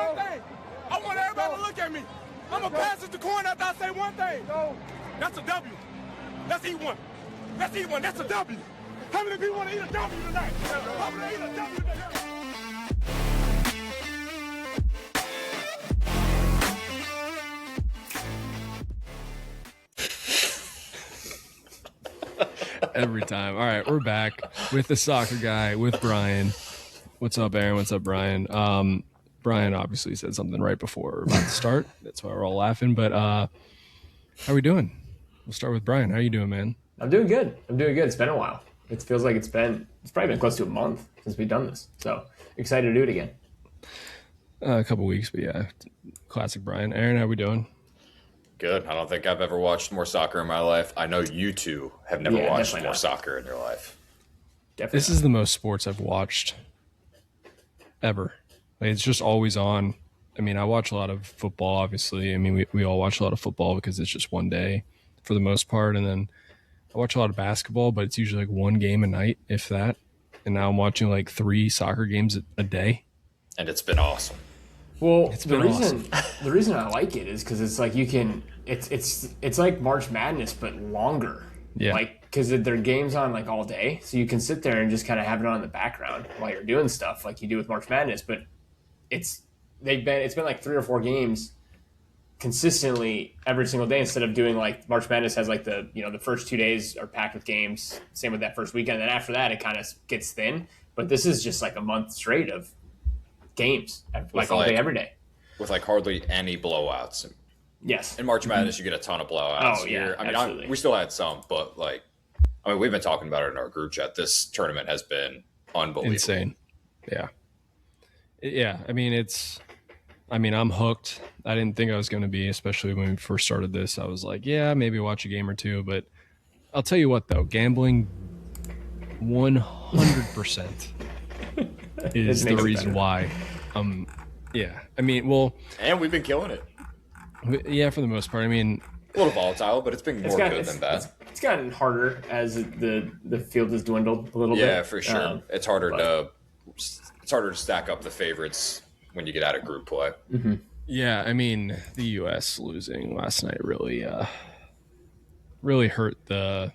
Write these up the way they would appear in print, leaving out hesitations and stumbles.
one thing. I want everybody to look at me. I'm going to pass it to coin after I say one thing. That's a W. Let's eat one. Let's eat one. That's a W. How many people want to eat a W tonight? How many eat a W tonight? Every time. All right, we're back with the soccer guy, with Brian. What's up, Aaron? What's up, Brian? Brian obviously said something right before we're about to start. That's why we're all laughing. But how are we doing? We'll start with Brian. How are you doing, man? I'm doing good. It's been a while. It feels like it's probably been close to a month since we've done this. So excited to do it again. A couple weeks, but yeah, classic Brian. Aaron, how are we doing? Good. I don't think I've ever watched more soccer in my life. I know you two have never watched more soccer in your life. Definitely this is the most sports I've watched ever. Like, it's just always on. I mean, I watch a lot of football, obviously. I mean, we all watch a lot of football because it's just one day for the most part. And then I watch a lot of basketball, but it's usually like one game a night, if that. And now I'm watching like 3 soccer games a day. And it's been awesome. Well, the reason I like it is because it's like you can it's like March Madness but longer. Yeah. Like because there are games on like all day, so you can sit there and just kind of have it on in the background while you're doing stuff like you do with March Madness. But it's been like 3 or 4 games consistently every single day instead of doing like March Madness has like the first 2 days are packed with games. Same with that first weekend. And then after that it kind of gets thin. But this is just like a month straight of games like all day every day with like hardly any blowouts. Yes, in March Madness you get a ton of blowouts. Oh yeah, I mean we still had some, but like we've been talking about it in our group chat. This tournament has been unbelievable, insane. Yeah. I mean I'm hooked. I didn't think I was going to be, especially when we first started this. I was like, yeah, maybe watch a game or two, but I'll tell you what though, gambling 100% is the reason why. Yeah. I mean, well, and we've been killing it. Yeah, for the most part. I mean, a little volatile, but it's been more good than that. It's gotten harder as the field has dwindled a little bit. Yeah, for sure. It's harder to stack up the favorites when you get out of group play. Mm-hmm. Yeah, I mean, the U.S. losing last night really hurt the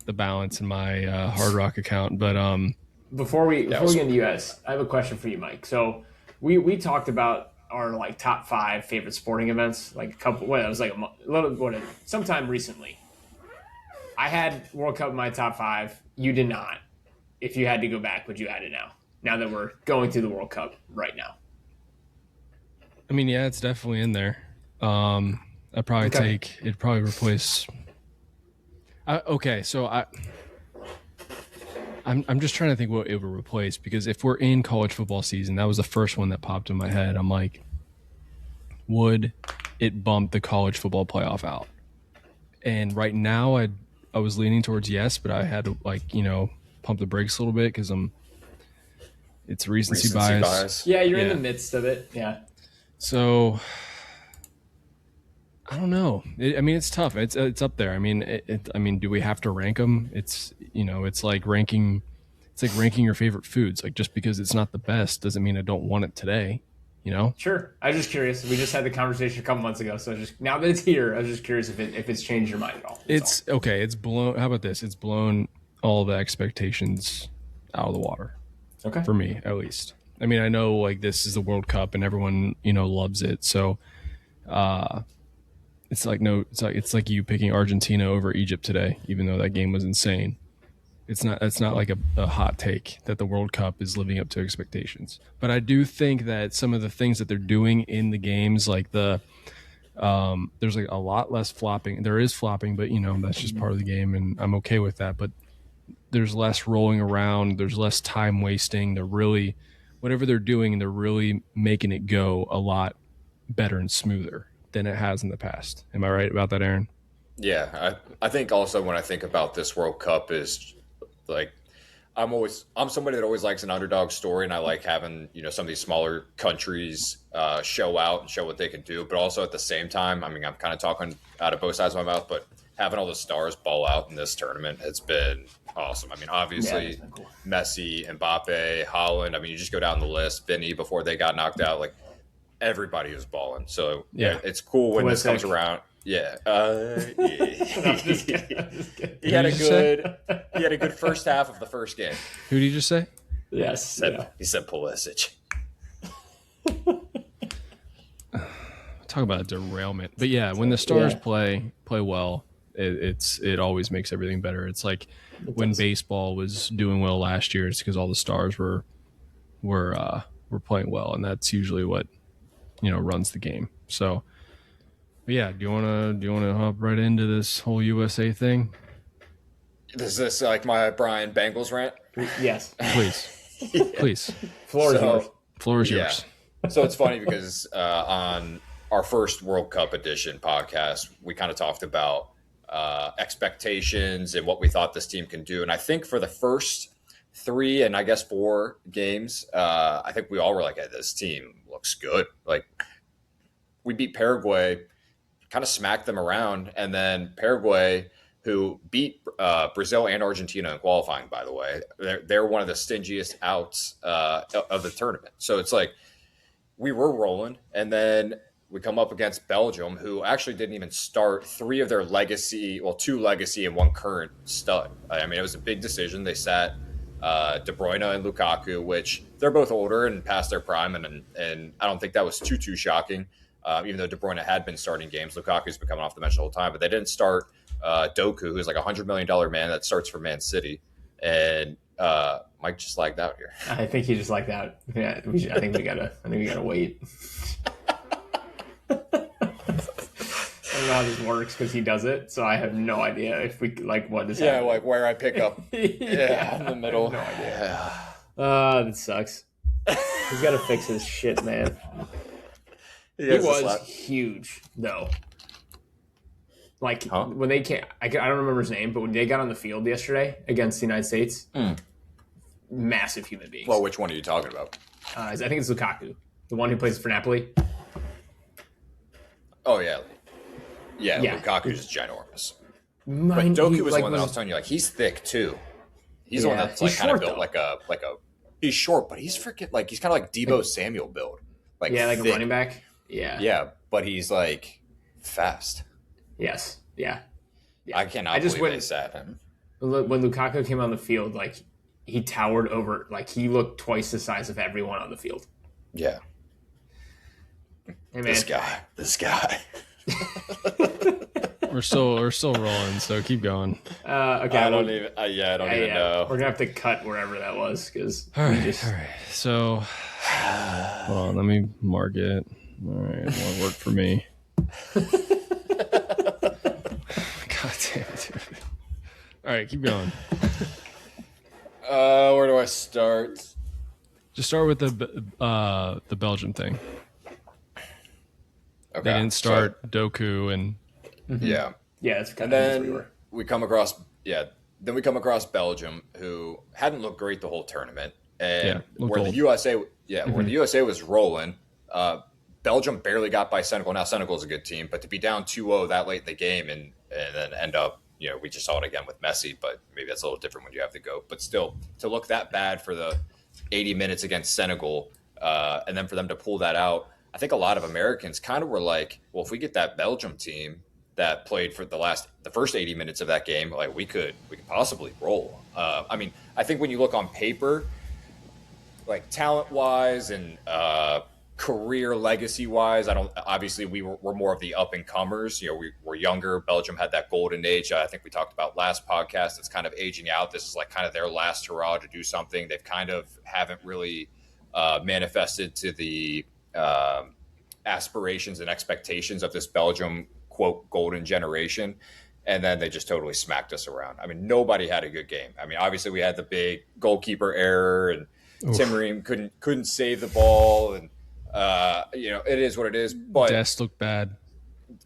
balance in my Hard Rock account, but Before we get into the U.S., I have a question for you, Mike. So we talked about our like top 5 favorite sporting events, like sometime recently. I had World Cup in my top 5. You did not. If you had to go back, would you add it now? Now that we're going through the World Cup right now. I mean, yeah, it's definitely in there. I'd probably it'd probably replace. I'm just trying to think what it would replace, because if we're in college football season, that was the first one that popped in my head. I'm like, would it bump the college football playoff out? And right now I was leaning towards yes, but I had to pump the brakes a little bit because it's recency bias. Yeah, you're in the midst of it. Yeah. So I don't know. It's tough. It's up there. I mean, do we have to rank them? It's like ranking your favorite foods. Like, just because it's not the best doesn't mean I don't want it today. Sure. I was just curious. We just had the conversation a couple months ago, so just now that it's here, I was just curious if it's changed your mind at all. Okay. It's blown. How about this? It's blown all the expectations out of the water. Okay. For me, at least. I mean, I know like this is the World Cup and everyone loves it. So, it's like you picking Argentina over Egypt today, even though that game was insane. It's not like a hot take that the World Cup is living up to expectations. But I do think that some of the things that they're doing in the games, like there's like a lot less flopping. There is flopping, but that's just part of the game, and I'm okay with that. But there's less rolling around. There's less time wasting. Whatever they're doing, they're really making it go a lot better and smoother than it has in the past. Am I right about that, Aaron? Yeah, I think also when I think about this World Cup is like I'm somebody that always likes an underdog story, and I like having some of these smaller countries show out and show what they can do. But also at the same time, I mean, I'm kind of talking out of both sides of my mouth, but having all the stars ball out in this tournament has been awesome. I mean, obviously cool. Messi, Mbappe, Haaland. I mean, you just go down the list. Vinny before they got knocked out, like. everybody was balling. So Yeah. it's cool when this comes Pulisic. around. Yeah. He Who had did you say? he had a good first half of the first game. Who did you just say? Yes. He said Pulisic. Talk about a derailment. But yeah, when the Stars Yeah. play well, it always makes everything better. It's like when baseball was doing well last year, it's because all the Stars were playing well, and that's usually what runs the game. So, but yeah, do you wanna hop right into this whole USA thing? Is this like my Brian Bengals rant? Yes. Please, Floor is So- yours. floor is Yeah. yours. So it's funny because on our first World Cup edition podcast, we kind of talked about expectations and what we thought this team can do. And I think for the first 3 and I guess 4 games, I think we all were like, hey, this team looks good. Like, we beat Paraguay, kind of smacked them around. And then Paraguay, who beat Brazil and Argentina in qualifying, by the way, they're one of the stingiest outs of the tournament. So it's like, we were rolling, and then we come up against Belgium, who actually didn't even start 3 of their legacy, well, 2 legacy and 1 current stud. I mean, it was a big decision. They sat De Bruyne and Lukaku, which they're both older and past their prime, and I don't think that was too shocking. Even though De Bruyne had been starting games, Lukaku's been coming off the bench the whole time, but they didn't start Doku, who's like $100 million man that starts for Man City, and Mike just lagged out here. I think he just like that. Yeah, I think we gotta wait. I don't know how this works because he does it, so I have no idea if we like what is happening. Like where I pick up. Yeah, in the middle. No idea. That sucks. He's got to fix his shit, man. He was huge, though. Like, when they came, I don't remember his name, but when they got on the field yesterday against the United States, massive human beings. Well, which one are you talking about? I think it's Lukaku, the one who plays for Napoli. Oh, yeah. Yeah, Yeah. Lukaku's ginormous. But Doku was the one that I was telling you, like, he's thick, too. He's the one that's, like, he's kind of short, built though. like a... He's short, but he's freaking, like, he's kind of like Debo Samuel build. Like, like thick. a running back. Yeah. Yeah, but he's, like, fast. Yes. Yeah. I cannot believe they sat him. When Lukaku came on the field, like, he towered over, like, he looked twice the size of everyone on the field. Yeah. Hey, man. This guy. We're still rolling, so keep going. Okay. I don't even know. We're gonna have to cut wherever that was because All right. So, hold on, let me mark it. All right, it won't work for me. God damn it, dude. All right, keep going. Where do I start? Just start with the Belgium thing. Okay. They didn't start Doku and Yeah. Yeah, it's kind And of where we then were. we come across Belgium, who hadn't looked great the whole tournament, and looked where old. the USA, where the USA was rolling, Belgium barely got by Senegal. Now Senegal's a good team, but to be down 2-0 that late in the game and then end up, we just saw it again with Messi, but maybe that's a little different when you have to go. But still, to look that bad for the 80 minutes against Senegal, and then for them to pull that out, I think a lot of Americans kind of were like, well, if we get that Belgium team that played for the first 80 minutes of that game, like we could possibly roll. I mean, I think when you look on paper, like talent wise and career legacy wise, obviously we're more of the up and comers. We're younger. Belgium had that golden age. I think we talked about last podcast. It's kind of aging out. This is like kind of their last hurrah to do something. They've kind of haven't really manifested to the aspirations and expectations of this Belgium quote golden generation, and then they just totally smacked us around. I mean, nobody had a good game. I mean, obviously we had the big goalkeeper error, and Tim Ream couldn't save the ball, and it is what it is. But Dest looked bad.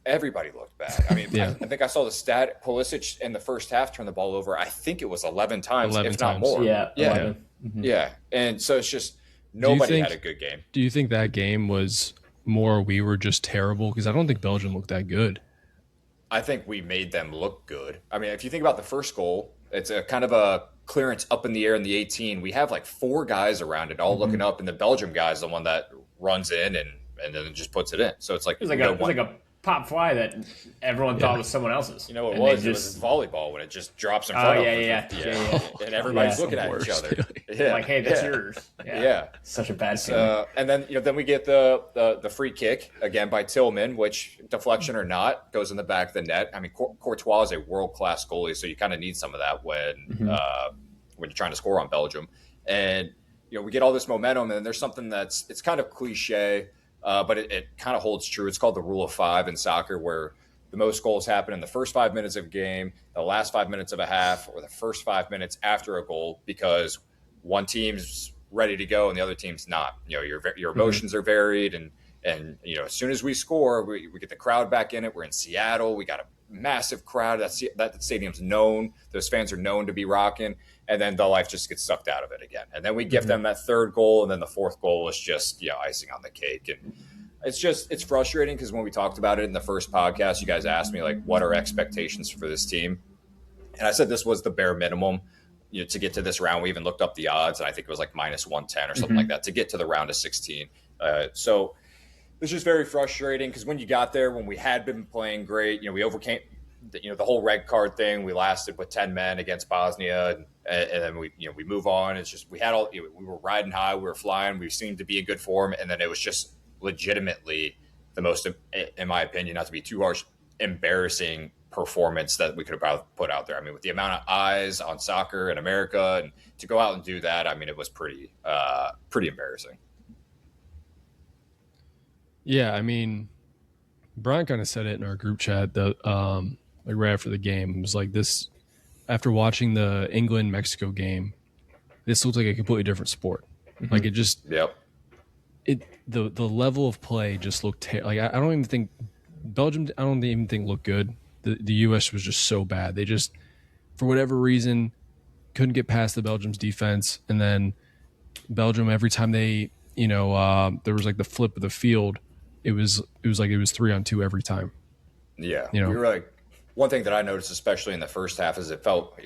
Everybody looked bad. I mean, Yeah. I think I saw the stat. Pulisic in the first half turned the ball over, I think it was 11 times, 11 if times. not more. Yeah. Yeah. 11. Mhm. Yeah. And so it's just nobody think- had a good game. Do you think that game was more we were just terrible? Because I don't think Belgium looked that good. I think we made them look good. I mean, if you think about the first goal, it's a kind of a clearance up in the air in the 18. We have like 4 guys around it all looking up, and the Belgium guy's the one that runs in and and then it just puts it in. So it's like it was like a pop fly that everyone thought was someone else's. You know what it was volleyball when it just drops in front of them. And everybody's looking at each other. Like, hey, that's yours. Yeah. Such a bad feeling. And then we get the free kick again by Tillman, which, deflection or not, goes in the back of the net. I mean, Courtois is a world-class goalie, so you kind of need some of that when you're trying to score on Belgium. And we get all this momentum, and there's something it's kind of cliche, but it kind of holds true. It's called the rule of 5 in soccer, where the most goals happen in the first 5 minutes of a game, the last 5 minutes of a half, or the first 5 minutes after a goal, because one team's ready to go and the other team's not. Your emotions are varied, and as soon as we score, we get the crowd back in it. We're in Seattle. We got a massive crowd. That stadium's known. Those fans are known to be rocking. And then the life just gets sucked out of it again. And then we give them that third goal, and then the fourth goal is just icing on the cake. And it's frustrating because when we talked about it in the first podcast, you guys asked me, like, what are expectations for this team? And I said this was the bare minimum. To get to this round, we even looked up the odds, and I think it was like -110 or something like that to get to the round of 16. So it's just very frustrating because when you got there, when we had been playing great, we overcame the whole red card thing. We lasted with 10 men against Bosnia, and then we move on. It's just we were riding high, we were flying, we seemed to be in good form, and then it was just legitimately the most, in my opinion, not to be too harsh, embarrassing performance that we could have put out there. I mean, with the amount of eyes on soccer in America, and to go out and do that, I mean, it was pretty embarrassing. Yeah, I mean, Brian kind of said it in our group chat that like right after the game, it was like this. After watching the England-Mexico game, this looked like a completely different sport. Like it just, the level of play just looked like I don't even think Belgium. I don't even think looked good. The U.S. was just so bad. They just, for whatever reason, couldn't get past the Belgium's defense, and then Belgium every time they, there was like the flip of the field. It was like it was 3-on-2 every time. Yeah, we were like, one thing that I noticed, especially in the first half, is it felt,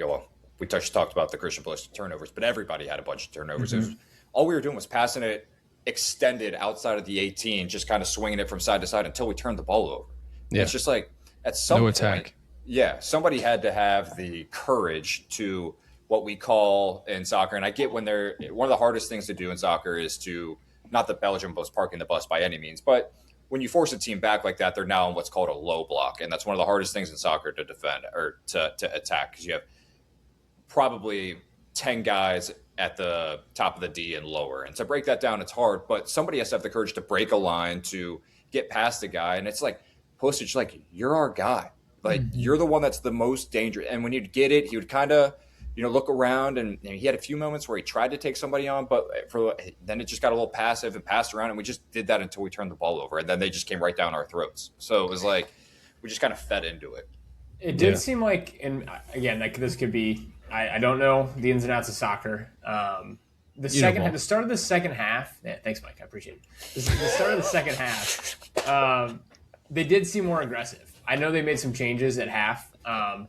we talked about the Christian Pulisic turnovers, but everybody had a bunch of turnovers. All we were doing was passing it extended outside of the 18, just kind of swinging it from side to side until we turned the ball over. Yeah. It's just like at some point, attack. Yeah, somebody had to have the courage to what we call in soccer, and I get one of the hardest things to do in soccer is to, not that Belgium was parking the bus by any means, but when you force a team back like that, they're now in what's called a low block. And that's one of the hardest things in soccer to defend or to attack, because you have probably 10 guys at the top of the D and lower. And to break that down, it's hard, but somebody has to have the courage to break a line, to get past the guy. And it's like, Postage, like, you're our guy. Like, you're the one that's the most dangerous. And when you'd get it, he would kind of, look around, and he had a few moments where he tried to take somebody on, but then it just got a little passive and passed around, and we just did that until we turned the ball over, and then they just came right down our throats. So it was like we just kind of fed into it. It did seem like, and again, like this could be, I don't know the ins and outs of soccer. The start of the second half. Yeah, thanks, Mike. I appreciate it. The start of the second half, they did seem more aggressive. I know they made some changes at half.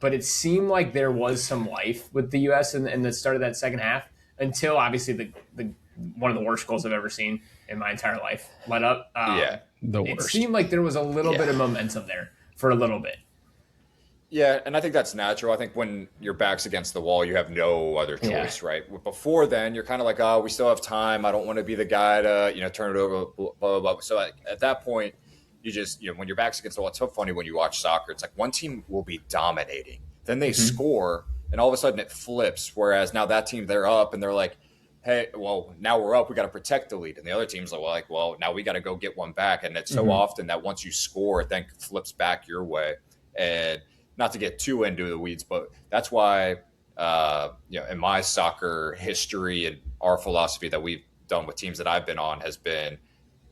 But it seemed like there was some life with the U.S. in the start of that second half, until obviously the one of the worst goals I've ever seen in my entire life let up. The worst. It seemed like there was a little bit of momentum there for a little bit. Yeah, and I think that's natural. I think when your back's against the wall, you have no other choice, right? Before then, you're kind of like, oh, we still have time. I don't want to be the guy to turn it over, blah, blah, blah. So at that point, you just, when your back's against the wall, it's so funny when you watch soccer. It's like one team will be dominating. Then they score, and all of a sudden it flips. Whereas now that team, they're up, and they're like, hey, well, now we're up. We got to protect the lead. And the other team's like, well, now we got to go get one back. And it's so often that once you score, it then flips back your way. And not to get too into the weeds, but that's why, in my soccer history and our philosophy that we've done with teams that I've been on has been,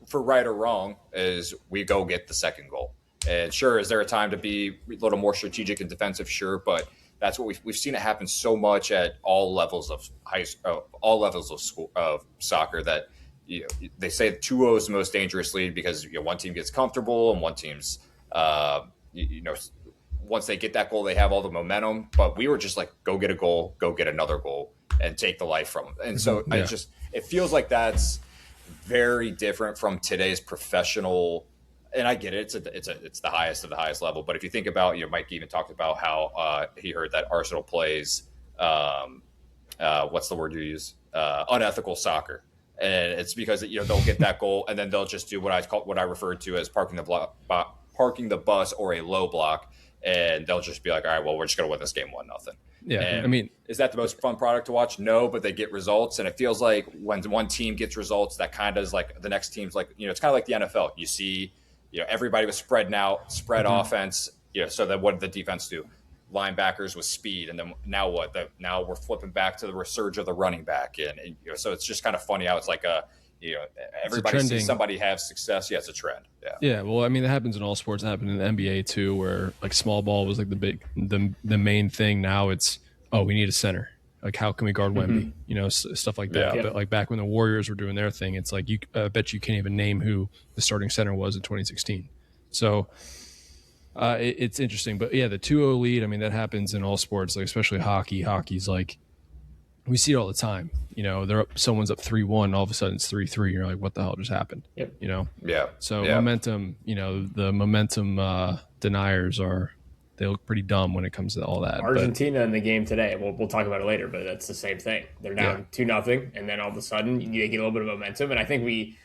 for right or wrong, is we go get the second goal. And sure, is there a time to be a little more strategic and defensive? Sure, but that's what we've seen it happen so much at all levels of school of soccer that they say 2-0 is the most dangerous lead because one team gets comfortable and one team's once they get that goal they have all the momentum. But we were just like, go get a goal, go get another goal, and take the life from them. And so it feels like that's very different from today's professional. And I get it; it's the highest of the highest level. But if you think about, Mike even talked about how he heard that Arsenal plays what's the word you use? Unethical soccer, and it's because they'll get that goal and then they'll just do what I referred to as parking the bus or a low block, and they'll just be like, all right, well, we're just going to win this game 1-0. Yeah, and I mean, is that the most fun product to watch? No, but they get results, and it feels like when one team gets results, that kind of is like the next team's like, it's kind of like the NFL. You see, everybody was spread offense. So then what did the defense do? Linebackers with speed, and then now what? Now we're flipping back to the resurge of the running back, and so it's just kind of funny how it's like everybody sees somebody have success. Yeah, it's a trend. Yeah. Well, I mean, that happens in all sports. It happened in the NBA too, where like small ball was like the main thing. Now it's, we need a center. Like, how can we guard Wemby? Stuff like that. Yeah. But like back when the Warriors were doing their thing, it's like I bet you can't even name who the starting center was in 2016. So it's interesting. But yeah, the 2-0 lead, I mean, that happens in all sports, like especially hockey. Hockey's like, we see it all the time. Someone's up 3-1, all of a sudden it's 3-3. You're like, what the hell just happened? Yep. Yeah. So momentum, the momentum deniers they look pretty dumb when it comes to all that. Argentina in the game today, we'll talk about it later, but that's the same thing. They're down 2-0, and then all of a sudden you get a little bit of momentum. And I think we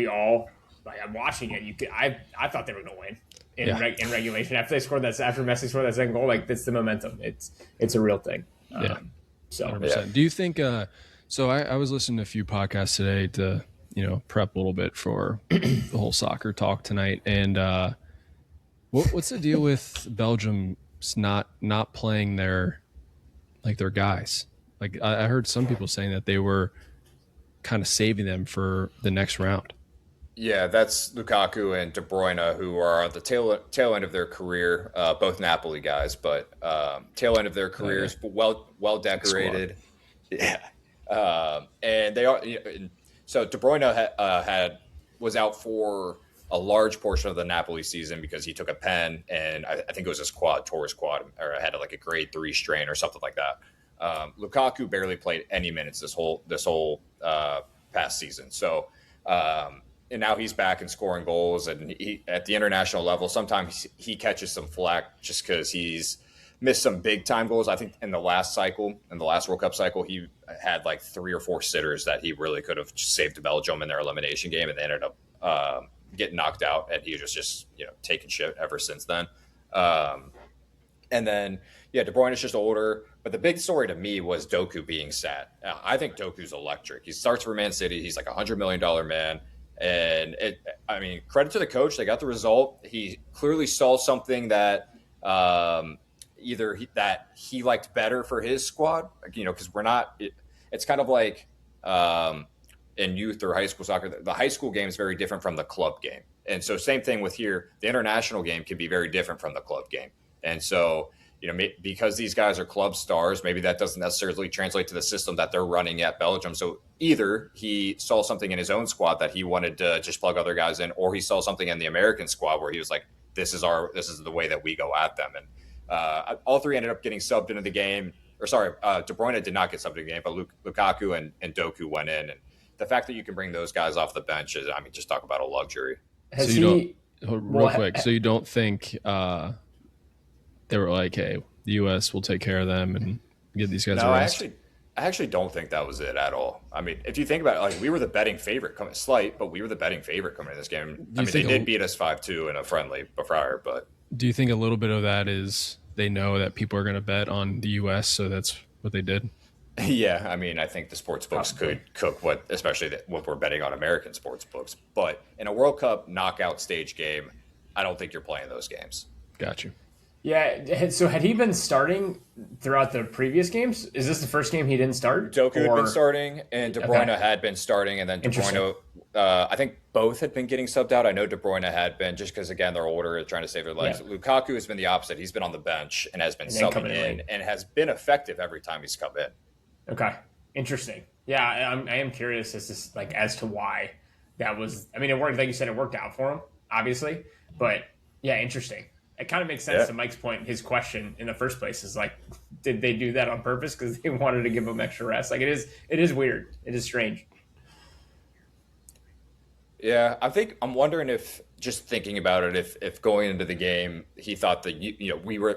all, like, I'm watching it. I thought they were going to win in regulation after Messi scored that second goal. Like, that's the momentum. It's a real thing. So 100%. Do you think? So I was listening to a few podcasts today to prep a little bit for the whole soccer talk tonight, and what's the deal with Belgium not playing their guys? Like, I heard some people saying that they were kind of saving them for the next round. Yeah, that's Lukaku and De Bruyne, who are at the tail end of their career, both Napoli guys, but tail end of their careers, well decorated. Yeah, and they are. So De Bruyne was out for a large portion of the Napoli season because he took a pen, and I think it was his tore his quad, or had like a grade 3 strain or something like that. Lukaku barely played any minutes this whole past season. So. And now he's back and scoring goals, and he, at the international level, sometimes he catches some flack just because he's missed some big time goals. I think in the last World Cup cycle, he had like 3 or 4 sitters that he really could have saved Belgium in their elimination game, and they ended up getting knocked out, and he was just taking shit ever since then. And then De Bruyne is just older, but the big story to me was Doku being sat. I think Doku's electric. He starts for Man City. He's like $100 million man. And credit to the coach. They got the result. He clearly saw something that that he liked better for his squad, because we're not. It's kind of like in youth or high school soccer. The high school game is very different from the club game, and so same thing with here. The international game can be very different from the club game, and so. Because these guys are club stars, maybe that doesn't necessarily translate to the system that they're running at Belgium. So either he saw something in his own squad that he wanted to just plug other guys in, or he saw something in the American squad where he was like, this is the way that we go at them. And all 3 ended up getting subbed into the game. De Bruyne did not get subbed into the game, but Lukaku and Doku went in. And the fact that you can bring those guys off the bench is, just talk about a luxury. So you don't think they were like, hey, the U.S. will take care of them and get these guys a rest? I actually don't think that was it at all. I mean, if you think about it, like, we were the betting favorite coming, slight, but we were the betting favorite coming in this game. They did beat us 5-2 in a friendly prior, but. Do you think a little bit of that is they know that people are going to bet on the U.S., so that's what they did? Yeah, I think the sports books could cook especially what we're betting on American sports books. But in a World Cup knockout stage game, I don't think you're playing those games. Got you. Yeah, so had he been starting throughout the previous games? Is this the first game he didn't start? Doku had been starting, and De Bruyne had been starting, and then De Bruyne, I think both had been getting subbed out. I know De Bruyne had been, just because, again, they're older, trying to save their lives. Yeah. Lukaku has been the opposite. He's been on the bench and has been subbing in and has been effective every time he's come in. Okay, interesting. Yeah, I am curious as to why that was. I mean, it worked. Like you said, it worked out for him, obviously. But, yeah, interesting. It kind of makes sense to Mike's point. His question in the first place is like, did they do that on purpose because they wanted to give him extra rest? Like, it is weird. It is strange. Yeah, I'm wondering if just thinking about it, if going into the game, he thought that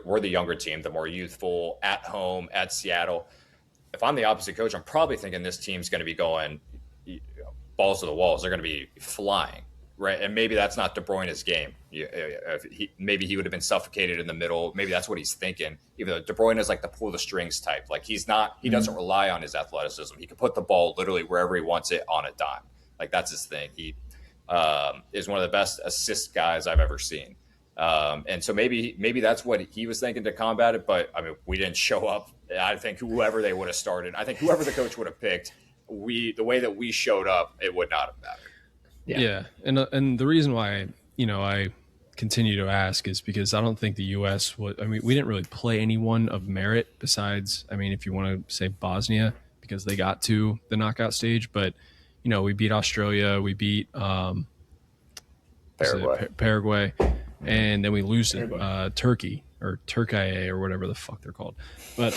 we're the younger team, the more youthful, at home at Seattle. If I'm the opposite coach, I'm probably thinking this team's going to be going balls to the walls. They're going to be flying, right? And maybe that's not De Bruyne's game. Maybe he would have been suffocated in the middle. Maybe that's what he's thinking. Even though De Bruyne is like the pull the strings type. Like he's not. He doesn't rely on his athleticism. He can put the ball literally wherever he wants it on a dime. Like that's his thing. He is one of the best assist guys I've ever seen. And so maybe that's what he was thinking to combat it. But I mean, we didn't show up. I think whoever they would have started, I think whoever the coach would have picked, the way that we showed up, it would not have mattered. Yeah. And the reason why, I continue to ask is because I don't think the U.S. would. I mean, we didn't really play anyone of merit besides, I mean, if you want to say Bosnia, because they got to the knockout stage. But, we beat Australia, we beat Paraguay, and then we lose to Turkey or Turkey or whatever the fuck they're called. But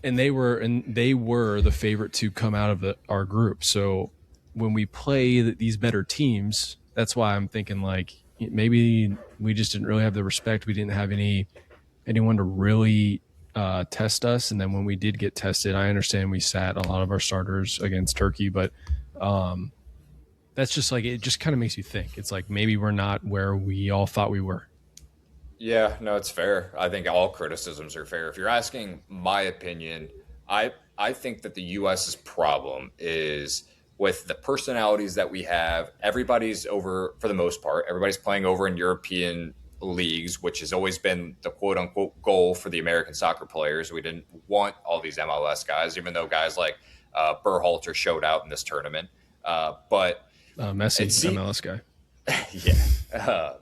and they were the favorite to come out of our group. So when we play these better teams, that's why I'm thinking like maybe we just didn't really have the respect. We didn't have anyone to really test us. And then when we did get tested, I understand we sat a lot of our starters against Turkey, but that's just like, it just kind of makes you think. It's like maybe we're not where we all thought we were. Yeah, no, it's fair. I think all criticisms are fair. If you're asking my opinion, I think that the U.S.'s problem is with the personalities that we have. Everybody's over, for the most part, everybody's playing over in European leagues, which has always been the quote unquote goal for the American soccer players. We didn't want all these MLS guys, even though guys like Berhalter showed out in this tournament. But Messi, MLS guy. Yeah.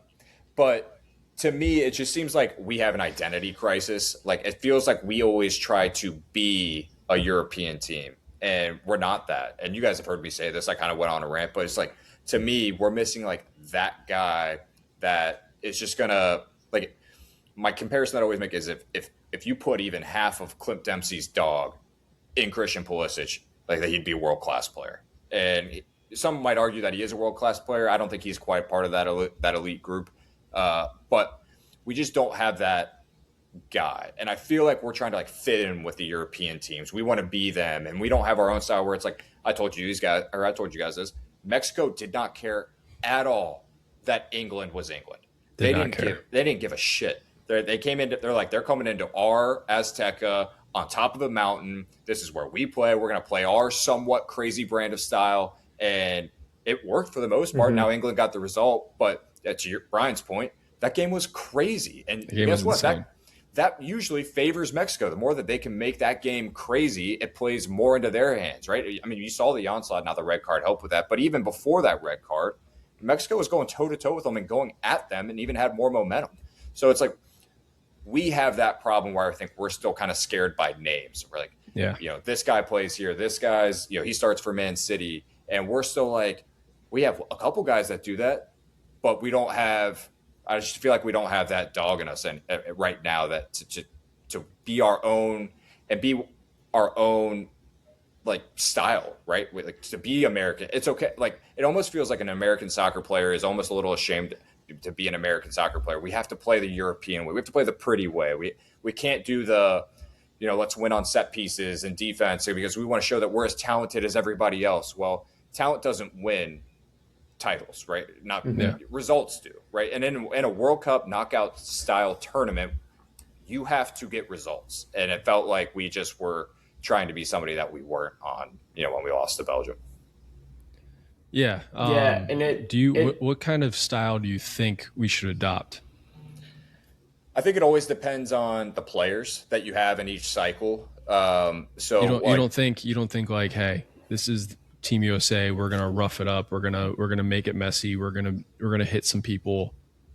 But to me, it just seems like we have an identity crisis. Like it feels like we always try to be a European team, and we're not that. And you guys have heard me say this. I kind of went on a rant, but it's like, to me, we're missing like that guy that is just gonna, like, my comparison that I always make is if you put even half of Clint Dempsey's dog in Christian Pulisic, like that he'd be a world class player. And some might argue that he is a world class player. I don't think he's quite part of that elite group. But we just don't have that guy. And I feel like we're trying to like fit in with the European teams. We want to be them, and we don't have our own style where it's like, I told you guys this. Mexico did not care at all that England was England. They didn't give a shit. They came into, they're coming into our Azteca on top of the mountain. This is where we play. We're going to play our somewhat crazy brand of style. And it worked for the most part. Mm-hmm. Now England got the result, but to Brian's point, that game was crazy. And guess what? That usually favors Mexico. The more that they can make that game crazy, it plays more into their hands, right? I mean, you saw the onslaught. Now the red card helped with that. But even before that red card, Mexico was going toe-to-toe with them and going at them and even had more momentum. So it's like we have that problem where I think we're still kind of scared by names. We're like, this guy plays here. This guy's, he starts for Man City. And we're still like, we have a couple guys that do that, but we don't have – I just feel like we don't have that dog in us right now that to be our own and be our own like style, right? Like to be American. It's okay. Like it almost feels like an American soccer player is almost a little ashamed to be an American soccer player. We have to play the European way. We have to play the pretty way. We can't do the, let's win on set pieces and defense because we want to show that we're as talented as everybody else. Well, talent doesn't win titles, right? Results do, right? And in a World Cup knockout style tournament, you have to get results. And it felt like we just were trying to be somebody that we weren't on, when we lost to Belgium. Yeah. And what kind of style do you think we should adopt? I think it always depends on the players that you have in each cycle. So you don't think like, hey, this is Team USA, we're gonna rough it up, we're gonna make it messy, we're gonna hit some people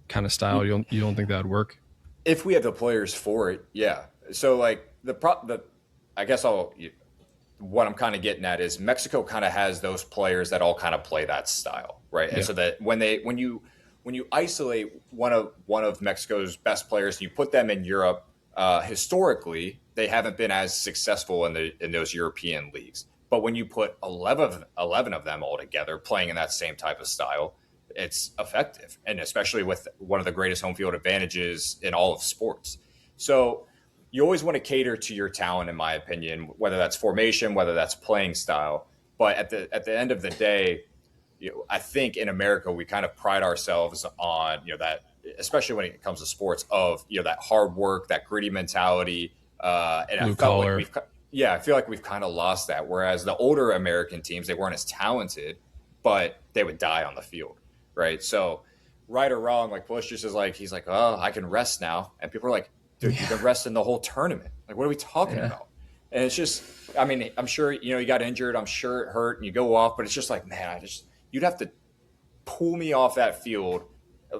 kind of style. You don't think that would work? If we have the players for it, yeah. So like I guess what I'm kind of getting at is Mexico kind of has those players that all kind of play that style, right? Yeah. And so that when you isolate one of Mexico's best players and you put them in Europe, historically they haven't been as successful in those European leagues. But when you put 11 of them all together playing in that same type of style, it's effective. And especially with one of the greatest home field advantages in all of sports. So you always want to cater to your talent, in my opinion, whether that's formation, whether that's playing style. But at the end of the day, I think in America, we kind of pride ourselves on, that, especially when it comes to sports, of, that hard work, that gritty mentality. And Blue collar. I feel like we've kind of lost that. Whereas the older American teams, they weren't as talented, but they would die on the field, right? So, right or wrong, like Bush just is like, he's like, oh, I can rest now. And people are like, dude, you've been resting the whole tournament. Like, what are we talking about? And it's just, I mean, I'm sure, you got injured. I'm sure it hurt and you go off, but it's just like, man, you'd have to pull me off that field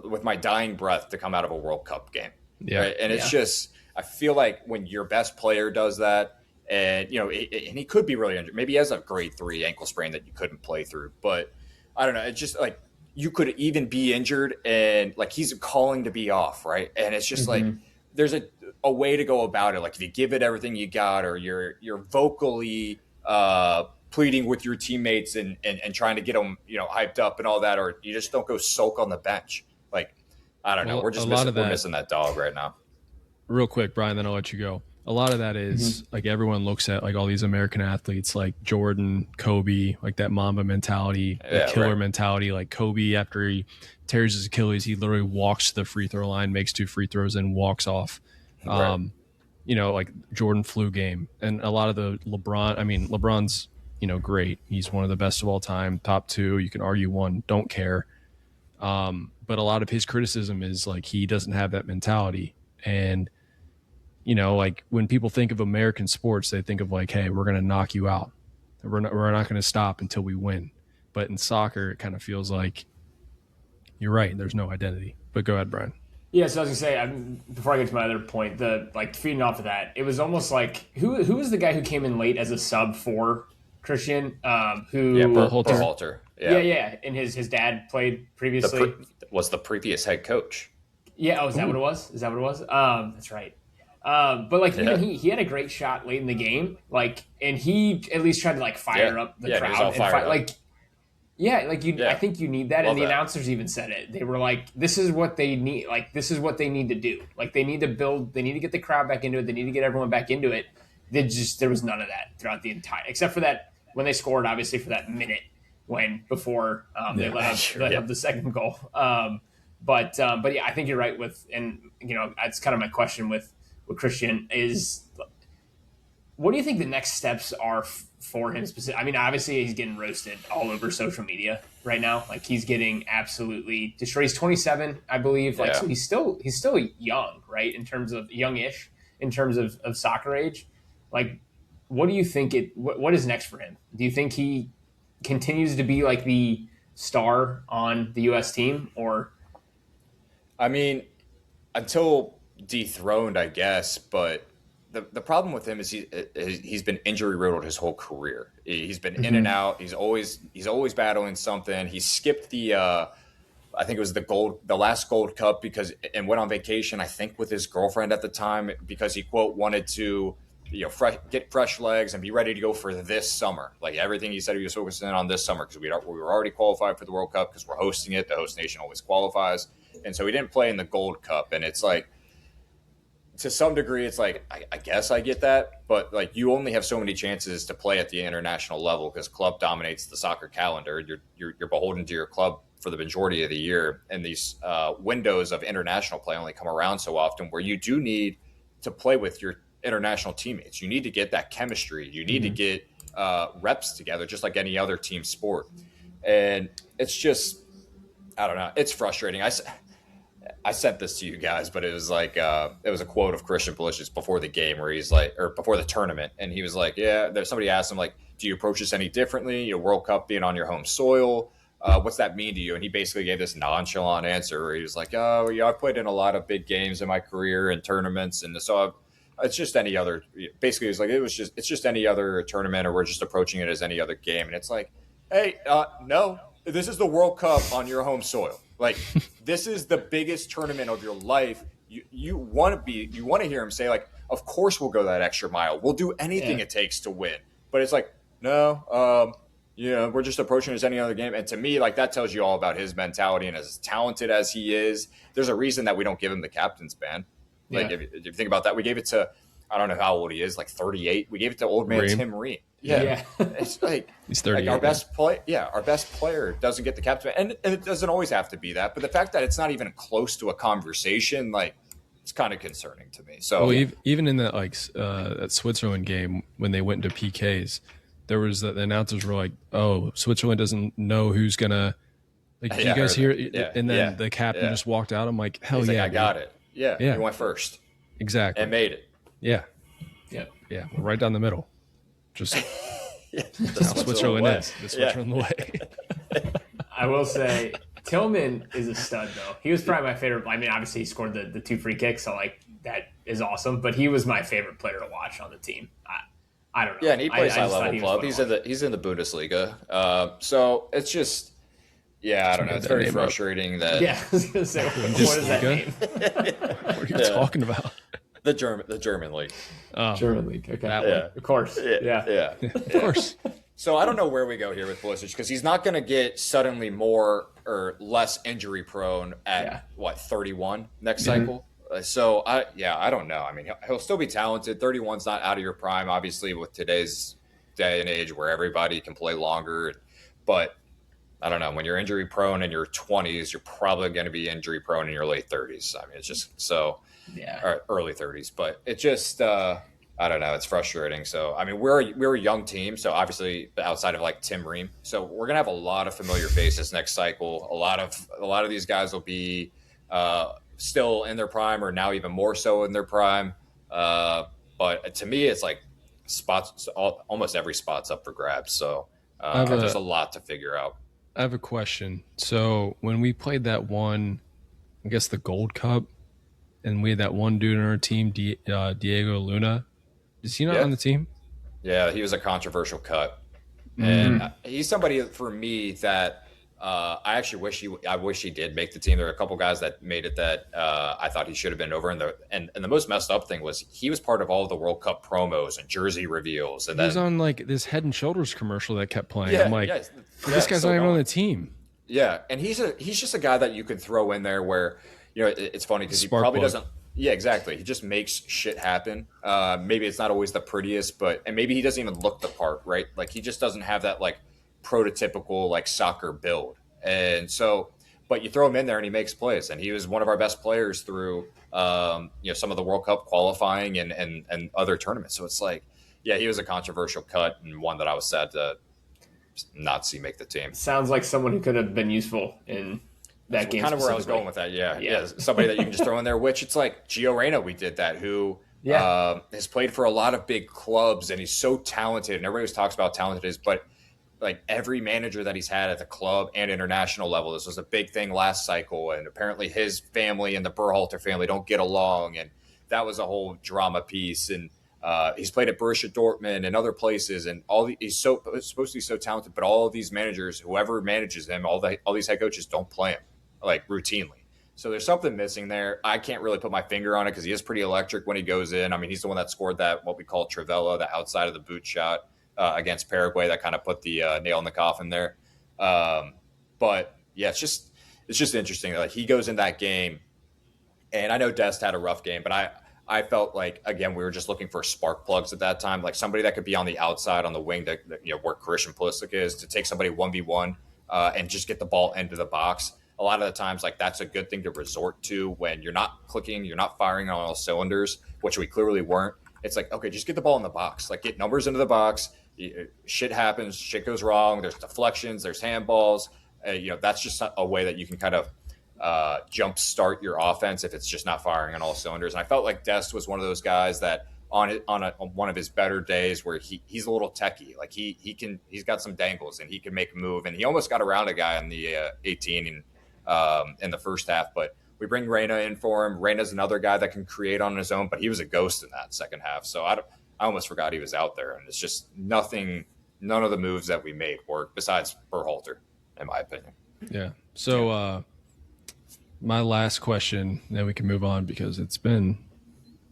with my dying breath to come out of a World Cup game. Yeah. Right? And it's just, I feel like when your best player does that, and, and he could be really injured. Maybe he has a grade 3 ankle sprain that you couldn't play through. But I don't know. It's just like you could even be injured and like he's calling to be off, right? And it's just like there's a way to go about it. Like if you give it everything you got, or you're vocally pleading with your teammates and trying to get them, hyped up and all that, or you just don't go sulk on the bench. Like, I don't know. We're just missing that dog right now. Real quick, Brian, then I'll let you go. A lot of that is like everyone looks at like all these American athletes like Jordan, Kobe, like that Mamba mentality, the killer mentality. Like Kobe, after he tears his Achilles, he literally walks to the free throw line, makes 2 free throws, and walks off. Like Jordan flu game. And a lot of the LeBron's, great. He's one of the best of all time, top 2. You can argue 1, don't care. But a lot of his criticism is like he doesn't have that mentality. And like when people think of American sports, they think of like, hey, we're going to knock you out. We're not going to stop until we win. But in soccer, it kind of feels like you're right. There's no identity. But go ahead, Brian. Yeah, so I was going to say, before I get to my other point, feeding off of that, it was almost like, who was the guy who came in late as a sub for Christian? Berhalter. Yeah. And his dad played previously. Was the previous head coach. Yeah, is that what it was? That's right. But even he had a great shot late in the game, and he at least tried to fire up the crowd. He was all fired up. I think you need that. Love and the announcers even said it. They were like, "This is what they need. This is what they need to do. They need to build. They need to get the crowd back into it. They need to get everyone back into it." There was none of that throughout the entire, except for that when they scored, obviously for that minute before they let up the second goal. But yeah, I think you're right that's kind of my question with Christian is, what do you think the next steps are for him specifically? I mean, obviously he's getting roasted all over social media right now. Like he's getting absolutely destroyed. He's 27, I believe. So he's still young, right? In terms of youngish, in terms of soccer age. Like, what do you think what is next for him? Do you think he continues to be like the star on the U.S. team, or? I mean, until dethroned, I guess, but the problem with him is he's been injury riddled his whole career. He's been in and out. He's always battling something. He skipped I think it was the last Gold Cup and went on vacation, I think with his girlfriend at the time, because he quote wanted to get fresh legs and be ready to go for this summer. Like everything he said he was focusing on this summer, because we were already qualified for the World Cup because we're hosting it. The host nation always qualifies. And so he didn't play in the Gold Cup. And it's like, to some degree, it's like, I guess I get that. But like, you only have so many chances to play at the international level because club dominates the soccer calendar. You're beholden to your club for the majority of the year. And these windows of international play only come around so often, where you do need to play with your international teammates. You need to get that chemistry. You need to get reps together, just like any other team sport. And it's just, I don't know. It's frustrating. I sent this to you guys, but it was like it was a quote of Christian Pulisic's before the game, where he's like, or before the tournament, and he was like, somebody asked him like, do you approach this any differently? Your World Cup being on your home soil, what's that mean to you? And he basically gave this nonchalant answer where he was like, oh yeah, I've played in a lot of big games in my career and tournaments, and so it's just any other. Basically, it was like it's just any other tournament, or we're just approaching it as any other game. And it's like, hey, no, this is the World Cup on your home soil. Like, this is the biggest tournament of your life. You want to hear him say, like, of course we'll go that extra mile. We'll do anything it takes to win. But it's like, No, we're just approaching it as any other game. And to me, like that tells you all about his mentality. And as talented as he is, there's a reason that we don't give him the captain's band. Like if you think about that, we gave it to, I don't know how old he is, like 38. We gave it to old man Tim Ream. Yeah. It's like he's 38. Like our best player doesn't get the captain, and it doesn't always have to be that. But the fact that it's not even close to a conversation, like it's kind of concerning to me. So even in that that Switzerland game when they went into PKs, there was the announcers were like, "Oh, Switzerland doesn't know who's gonna like." Do you guys hear? Yeah. And then the captain just walked out. I'm like, hell He's yeah, like, I got it. Yeah, he went first. Exactly, and made it. Yeah, right down the middle. Just that's how Switzerland is. The Switzerland way. I will say Tillman is a stud, though. He was probably my favorite. I mean, obviously he scored the 2 free kicks, so like that is awesome. But he was my favorite player to watch on the team. I don't know. Yeah, and he plays high level club. He's in the Bundesliga. So it's just. Yeah, I don't know. It's very frustrating that. Yeah, I was gonna say, what is that name? What are you talking about? The German league. Oh, German league. Okay, of course. Yeah, of course. So I don't know where we go here with Pulisic because he's not going to get suddenly more or less injury prone at 31 next cycle. So I don't know. I mean, he'll still be talented. 31's not out of your prime, obviously, with today's day and age where everybody can play longer. But I don't know. When you're injury prone in your 20s, you're probably going to be injury prone in your late 30s. I mean, it's just so. Yeah. Or early 30s, but it just I don't know, it's frustrating. So I mean, we're a young team, so obviously outside of like Tim Ream, so we're gonna have a lot of familiar faces next cycle. A lot of these guys will be still in their prime, or now even more so in their prime. But to me, it's like almost every spot's up for grabs. So there's a lot to figure out. I have a question. So when we played that one, I guess the Gold Cup. And we had that one dude on our team, Diego Luna. Is he not on the team? Yeah, he was a controversial cut. And he's somebody for me that I actually wish he did make the team. There are a couple guys that made it that I thought he should have been over. And the most messed up thing was he was part of all of the World Cup promos and jersey reveals. And he was on like this Head and Shoulders commercial that kept playing. Yeah, I'm like, this guy's not even on the team. Yeah, and he's just a guy that you could throw in there where. It's funny because he probably doesn't. Yeah, exactly. He just makes shit happen. Maybe it's not always the prettiest, and maybe he doesn't even look the part, right? Like he just doesn't have that like prototypical like soccer build. And so, but you throw him in there and he makes plays, and he was one of our best players through some of the World Cup qualifying and other tournaments. So it's like, yeah, he was a controversial cut and one that I was sad to not see make the team. Sounds like someone who could have been useful in. That game kind of where I was going with that. Yeah. Somebody that you can just throw in there, which it's like Gio Reyna, we did that, who has played for a lot of big clubs, and he's so talented, and everybody always talks about how talented he is, but like every manager that he's had at the club and international level, this was a big thing last cycle, and apparently his family and the Berhalter family don't get along, and that was a whole drama piece, and he's played at Borussia Dortmund and other places, and he's supposed to be so talented, but all of these managers, whoever manages him, all these head coaches don't play him. Like routinely. So there's something missing there. I can't really put my finger on it because he is pretty electric when he goes in. I mean, he's the one that scored that, what we call Trivela, the outside of the boot shot against Paraguay that kind of put the nail in the coffin there. But yeah, it's just interesting. Like he goes in that game, and I know Dest had a rough game, but I felt like, again, we were just looking for spark plugs at that time, like somebody that could be on the outside on the wing that where Christian Pulisic is, to take somebody 1v1 and just get the ball into the box. A lot of the times, like that's a good thing to resort to when you're not clicking, you're not firing on all cylinders, which we clearly weren't. It's like, okay, just get the ball in the box, like get numbers into the box. Shit happens, shit goes wrong. There's deflections, there's handballs. That's just a way that you can kind of jumpstart your offense if it's just not firing on all cylinders. And I felt like Dest was one of those guys that on one of his better days where he's a little techie, like he's got some dangles and he can make a move, and he almost got around a guy in the 18 and. In the first half, but we bring Reyna in for him. Reyna's another guy that can create on his own, but he was a ghost in that second half. So I almost forgot he was out there, and it's just none of the moves that we made worked besides Berhalter, in my opinion. Yeah. So my last question, then we can move on because it's been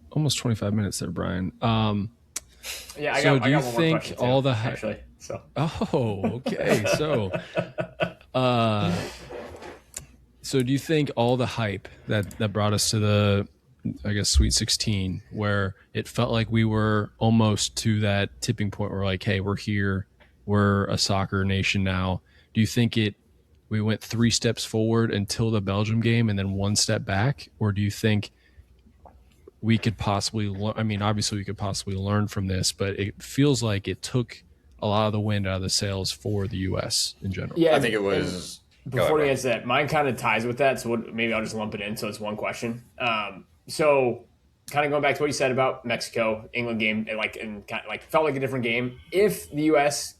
almost 25 minutes there, Brian. I got one more question too, all the actually. So okay. So do you think all the hype that brought us to the, I guess, Sweet 16, where it felt like we were almost to that tipping point where like, hey, we're here, we're a soccer nation now. Do you think we went 3 steps forward until the Belgium game and then 1 step back? Or do you think we could possibly obviously we could possibly learn from this, but it feels like it took a lot of the wind out of the sails for the US in general. yeah, I think it was. before we answer that, mine kind of ties with that. So maybe I'll just lump it in. So it's one question. So kind of going back to what you said about Mexico, England game, and kind of like felt like a different game. If the U.S.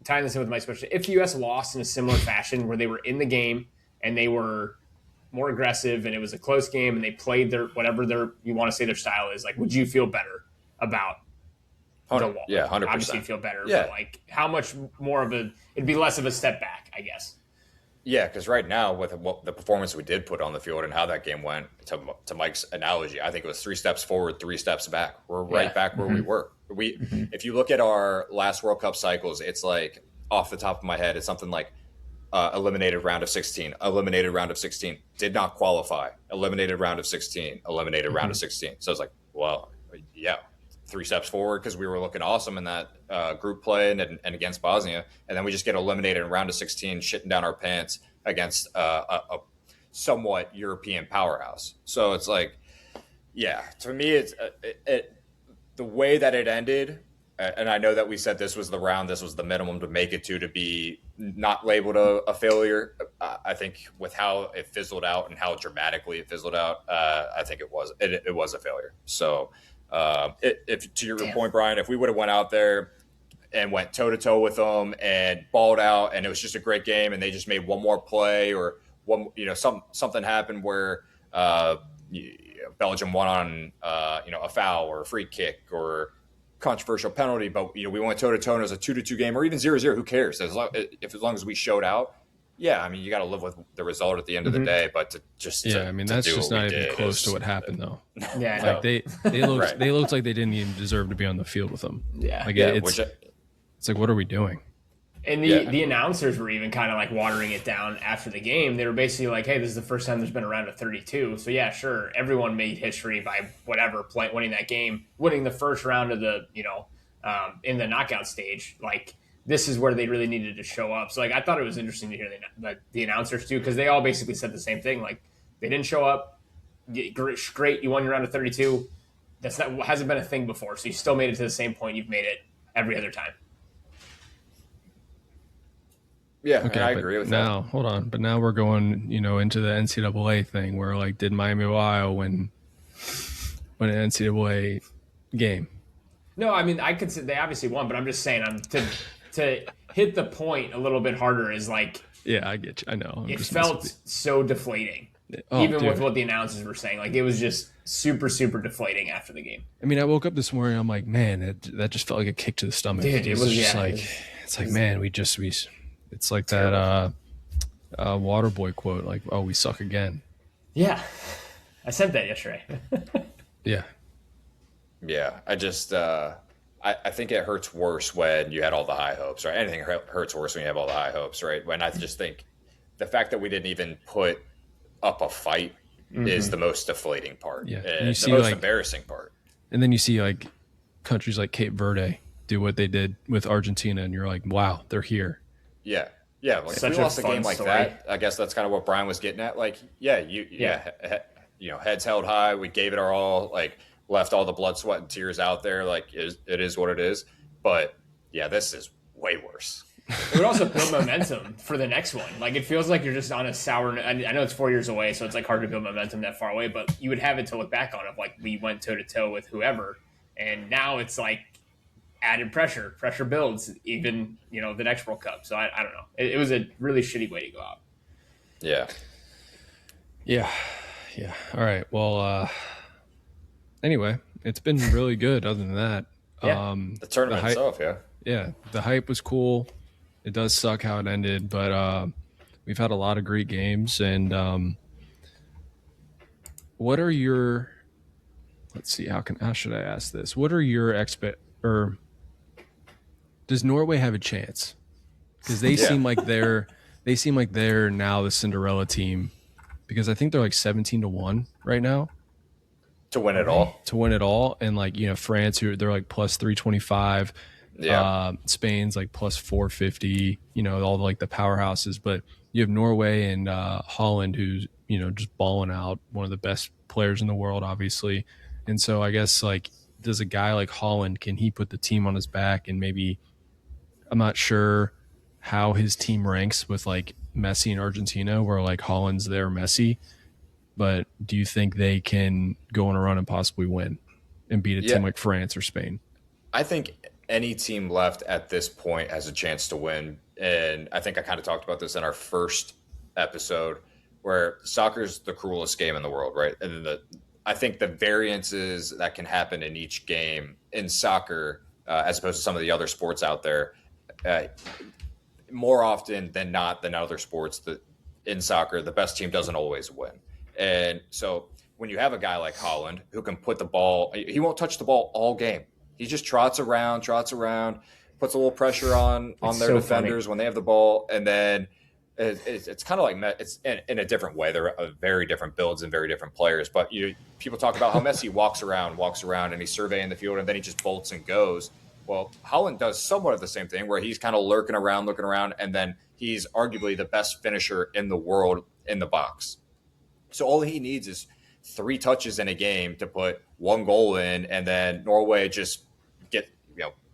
tying this in with my question, if the U.S. lost in a similar fashion where they were in the game and they were more aggressive and it was a close game and they played their whatever you want to say their style is, like, would you feel better about the wall? Yeah, 100%. Obviously, feel better. Yeah. But like, how much more of it'd be less of a step back, I guess. Yeah, because right now, with the performance we did put on the field and how that game went, to Mike's analogy, I think it was 3 steps forward, 3 steps back. We're right back where we were. If you look at our last World Cup cycles, it's like, off the top of my head, it's something like eliminated round of 16, eliminated round of 16, did not qualify, eliminated round of 16, eliminated round of 16. So it's like, well, yeah, 3 steps forward because we were looking awesome in that group play and against Bosnia, and then we just get eliminated in round of 16, shitting down our pants against a somewhat European powerhouse. So it's like, yeah, to me, it's the way that it ended. And I know that we said this was the round, this was the minimum to make it to be not labeled a failure. I think with how it fizzled out and how dramatically it fizzled out, I think it was a failure. So if to your point, Brian, if we would have went out there and went toe to toe with them and balled out, and it was just a great game, and they just made one more play or something happened where Belgium won on a foul or a free kick or controversial penalty, but we went toe to toe and it was a 2-2 game or even 0-0. Who cares? As long as we showed out, yeah. I mean, you got to live with the result at the end of the day, but that's just not even close to what happened, though. Yeah, like they looked like they didn't even deserve to be on the field with them. Yeah, it's like, what are we doing? And the announcers were even kind of like watering it down after the game. They were basically like, hey, this is the first time there's been a round of 32. So, yeah, sure, everyone made history by winning that game, winning the first round of the, in the knockout stage. Like, this is where they really needed to show up. So, like, I thought it was interesting to hear the announcers, too, because they all basically said the same thing. Like, they didn't show up. Great, you won your round of 32. Hasn't been a thing before. So, you still made it to the same point you've made it every other time. Yeah, okay, I agree with that. Now, hold on. But now we're going, into the NCAA thing where, like, did Miami of Ohio win an NCAA game? No, I mean, I could say they obviously won, but I'm just saying, to hit the point a little bit harder is like. Yeah, I get you. I know. It felt so deflating, even with what the announcers were saying. Like, it was just super, super deflating after the game. I mean, I woke up this morning, I'm like, man, that just felt like a kick to the stomach. Dude, it was just it's like, man, it's like that Waterboy quote, like, oh, we suck again. Yeah. I sent that yesterday. Yeah. Yeah. I just, I think it hurts worse when you had all the high hopes, right? Anything hurts worse when you have all the high hopes, right? When I just think the fact that we didn't even put up a fight is the most deflating part. Yeah. And the most embarrassing part. And then you see, like, countries like Cape Verde do what they did with Argentina, and you're like, wow, they're here. Yeah. Yeah. Like, if we lost a game like that, I guess that's kind of what Brian was getting at. Like, heads held high. We gave it our all, like, left all the blood, sweat, and tears out there. Like, it is what it is. But, yeah, this is way worse. It would also build momentum for the next one. Like, it feels like you're just on a sour. I know it's 4 years away, so it's, like, hard to build momentum that far away. But you would have it to look back on of, like, we went toe-to-toe with whoever. And now it's, like, added pressure builds even the next World Cup. So I don't know, it was a really shitty way to go out. Yeah All right, well, anyway, it's been really good other than that. The tournament itself, the hype was cool. It does suck how it ended, but we've had a lot of great games. And what are your, let's see, how should I ask this? What are your Does Norway have a chance? Because they seem like they're now the Cinderella team. Because I think they're like 17-1 right now to win it all. And like, you know, France, who they're like plus 325. Yeah. Spain's like plus 450. You know, all like the powerhouses. But you have Norway and Holland, who's, you know, just balling out, one of the best players in the world, obviously. And so I guess, like, does a guy like Holland, can he put the team on his back? And maybe, I'm not sure how his team ranks with like Messi and Argentina, where like Holland's their Messi, but do you think they can go on a run and possibly win and beat a team like France or Spain? I think any team left at this point has a chance to win. And I think I kind of talked about this in our first episode, where soccer is the cruelest game in the world, right? And I think the variances that can happen in each game in soccer, as opposed to some of the other sports out there, more often than not than other sports, in soccer, the best team doesn't always win. And so when you have a guy like Holland who can put the ball, he won't touch the ball all game. He just trots around, puts a little pressure on their defenders when they have the ball. And then it's kind of like it's in a different way. They're very different builds and very different players. But people talk about how Messi walks around and he's surveying the field and then he just bolts and goes. Well, Holland does somewhat of the same thing, where he's kind of looking around, and then he's arguably the best finisher in the world in the box. So all he needs is 3 touches in a game to put 1 goal in, and then Norway just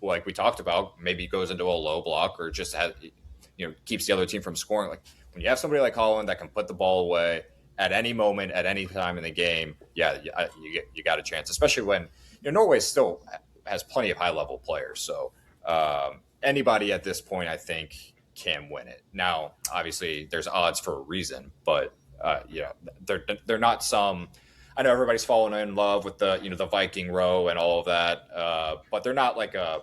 like we talked about, maybe goes into a low block or just keeps the other team from scoring. Like, when you have somebody like Holland that can put the ball away at any moment, at any time in the game, you got a chance, especially when Norway still has plenty of high-level players. So anybody at this point, I think, can win it. Now, obviously, there's odds for a reason, but they're not some. I know everybody's fallen in love with the Viking row and all of that, but they're not like a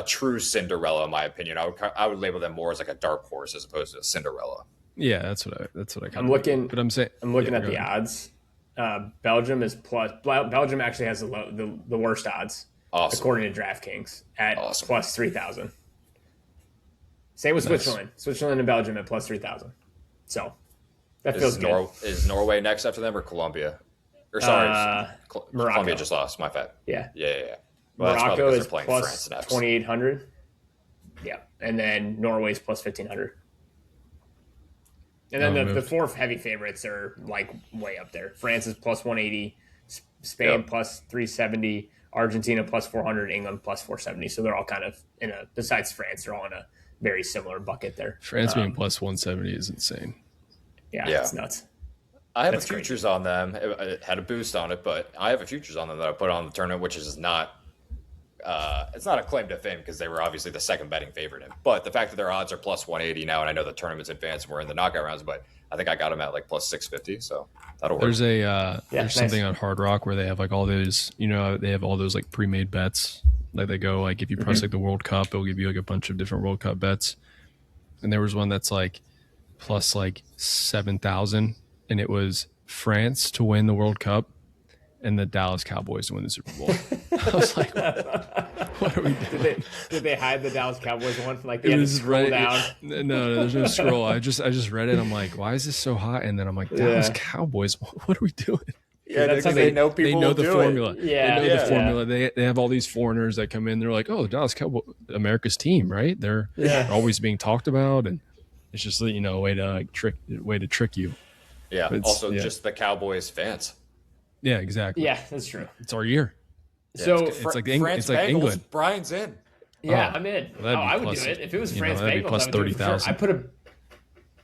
true Cinderella, in my opinion. I would label them more as like a dark horse as opposed to a Cinderella. Yeah, that's what I. I'm looking. But I'm looking at the odds. Belgium is plus. Belgium actually has the worst odds. Awesome. According to DraftKings at plus 3,000. Same with Switzerland. Switzerland and Belgium at plus 3,000. So that feels good. Is Norway next after them or Colombia? Or sorry, Morocco. Colombia just lost. My bad. Yeah. Well, Morocco is plus 2,800. Yeah, and then Norway's plus 1,500. And then the 4 heavy favorites are like way up there. France is plus 180, Spain plus 370. Argentina plus 400, England plus 470. So they're all kind of besides France, they're all in a very similar bucket there. France being plus 170 is insane. Yeah, it's nuts. I have futures on them. It had a boost on it, but I have a futures on them that I put on the tournament, which is not it's not a claim to fame because they were obviously the second betting favorite in. But the fact that their odds are plus 180 now, and I know the tournament's advanced and we're in the knockout rounds, but I think I got them at like plus 650, so that'll work. There's something on Hard Rock where they have like all those, they have all those like pre-made bets. Like they go like, if you press like the World Cup, it'll give you like a bunch of different World Cup bets. And there was one that's like plus like 7,000, and it was France to win the World Cup and the Dallas Cowboys to win the Super Bowl. I was like, what are we doing? Did they hide the Dallas Cowboys one? Like they had to scroll down? No, there's no scroll. I just read it. I'm like, why is this so hot? And then I'm like, Dallas Cowboys, what are we doing? Yeah, that's how they know people. They know the formula. Yeah, they know the formula. They have all these foreigners that come in. They're like, oh, the Dallas Cowboys, America's team, right? They're always being talked about, and it's just a way to trick you. Yeah. Also, just the Cowboys fans. Yeah, exactly. Yeah, that's true. It's our year. So it's like England. Brian's in. Yeah, I'm in. I would do it if it was France Bengals. Be plus 30,000.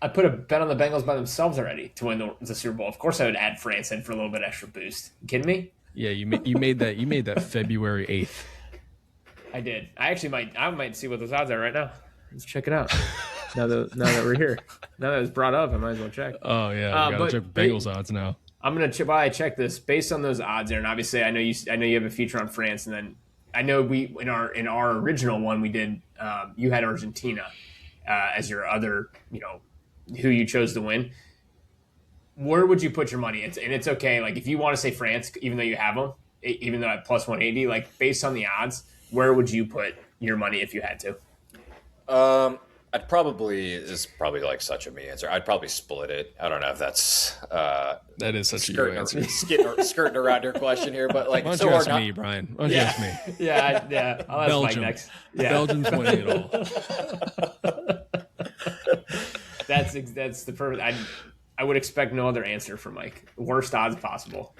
I put a bet on the Bengals by themselves already to win the Super Bowl. Of course, I would add France in for a little bit extra boost. You kidding me? Yeah, you made that February 8th. I did. I might see what those odds are right now. Let's check it out. now that we're here, now that it's brought up, I might as well check. Oh yeah, I gotta check Bengals odds now. I'm gonna check this based on those odds there, and obviously I know you have a feature on France, and then I know we in our original one we did you had Argentina as your other who you chose to win. Where would you put your money? It's okay. Like if you want to say France, even though you have them, even though at plus 180, like based on the odds, where would you put your money if you had to? I'd probably this is probably like such a me answer. I'd probably split it. I don't know if that's That is such a you answer. skirting around your question here, but like Why don't so you hard ask not. me, Brian? Why don't you ask me? Yeah. I'll ask Mike Belgium. next. Yeah. Belgium's winning it all. That's the perfect. I would expect no other answer from Mike. Worst odds possible.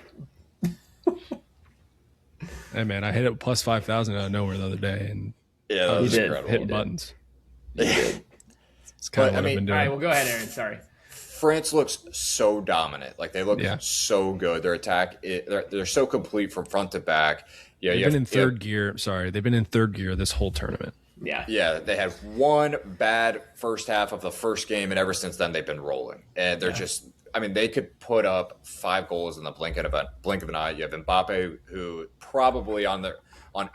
Hey man, I hit it plus 5,000 out of nowhere the other day, and Yeah, that was did. incredible. hitting buttons. Yeah. It's kind of But, what I I've been mean, doing. All right, well, go ahead, Aaron. Sorry. France looks so dominant. Like they look Yeah. so good. Their attack, they're so complete from front to back. Yeah, They've been in third gear. Sorry, they've been in third gear this whole tournament. Yeah. Yeah, they had one bad first half of the first game, and ever since then they've been rolling. And they're just, I mean, they could put up 5 goals in the blink of an eye. You have Mbappe, who probably on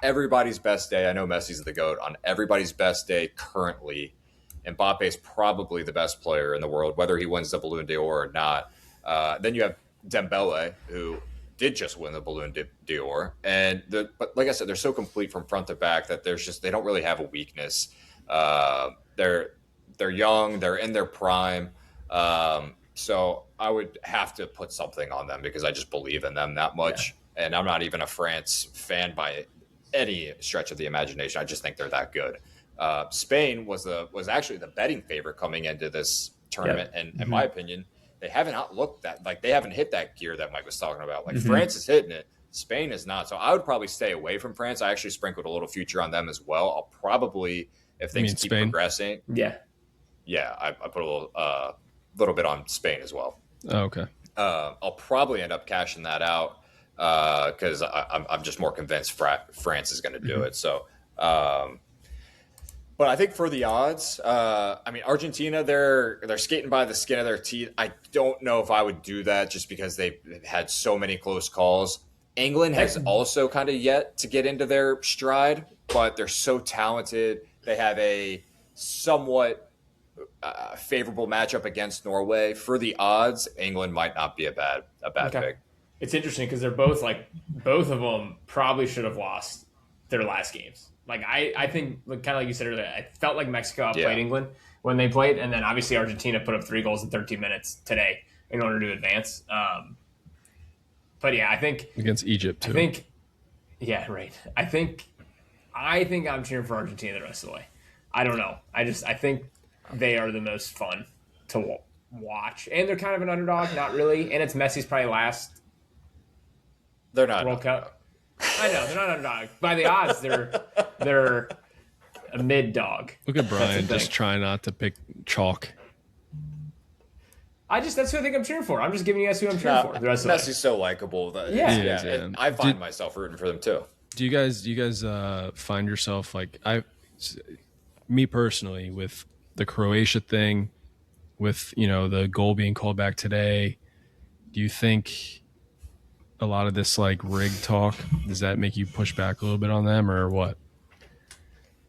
everybody's best day. I know Messi's the GOAT. On everybody's best day currently, Mbappe is probably the best player in the world, whether he wins the Ballon d'Or or not. Then you have Dembele, who did just win the Ballon d'Or, but like I said, they're so complete from front to back that they don't really have a weakness. They're young, they're in their prime, so I would have to put something on them because I just believe in them that much. Yeah. And I'm not even a France fan by any stretch of the imagination. I just think they're that good. Spain was actually the betting favorite coming into this tournament, and in my opinion, they haven't looked that like they haven't hit that gear that Mike was talking about. Like France is hitting it, Spain is not. So I would probably stay away from France. I actually sprinkled a little future on them as well. I'll probably, if things keep progressing, I put a little bit on Spain as well. Oh, okay. I'll probably end up cashing that out because I'm just more convinced France is going to do it. So. But I think for the odds, I mean, Argentina, they're skating by the skin of their teeth. I don't know if I would do that just because they've had so many close calls. England has also kind of yet to get into their stride, but they're so talented. They have a somewhat favorable matchup against Norway. For the odds, England might not be a bad pick. It's interesting because they're both of them probably should have lost their last games. Like I think, kind of like you said earlier, I felt like Mexico outplayed England when they played, and then obviously Argentina put up 3 goals in 13 minutes today in order to advance. But yeah, I think against Egypt too. I think I'm cheering for Argentina the rest of the way. I don't know. I think they are the most fun to watch, and they're kind of an underdog, not really. And it's Messi's probably last. They're not World Cup. I know they're not underdog. By the odds, they're a mid dog. Look at Brian just trying not to pick chalk. That's who I think I'm cheering for. I'm just giving you guys who I'm cheering for. The rest of Messi's so likable. Yeah. I find myself rooting for them too. Do you guys find yourself like me personally with the Croatia thing, with the goal being called back today? Do you think a lot of this like rig talk, does that make you push back a little bit on them or what?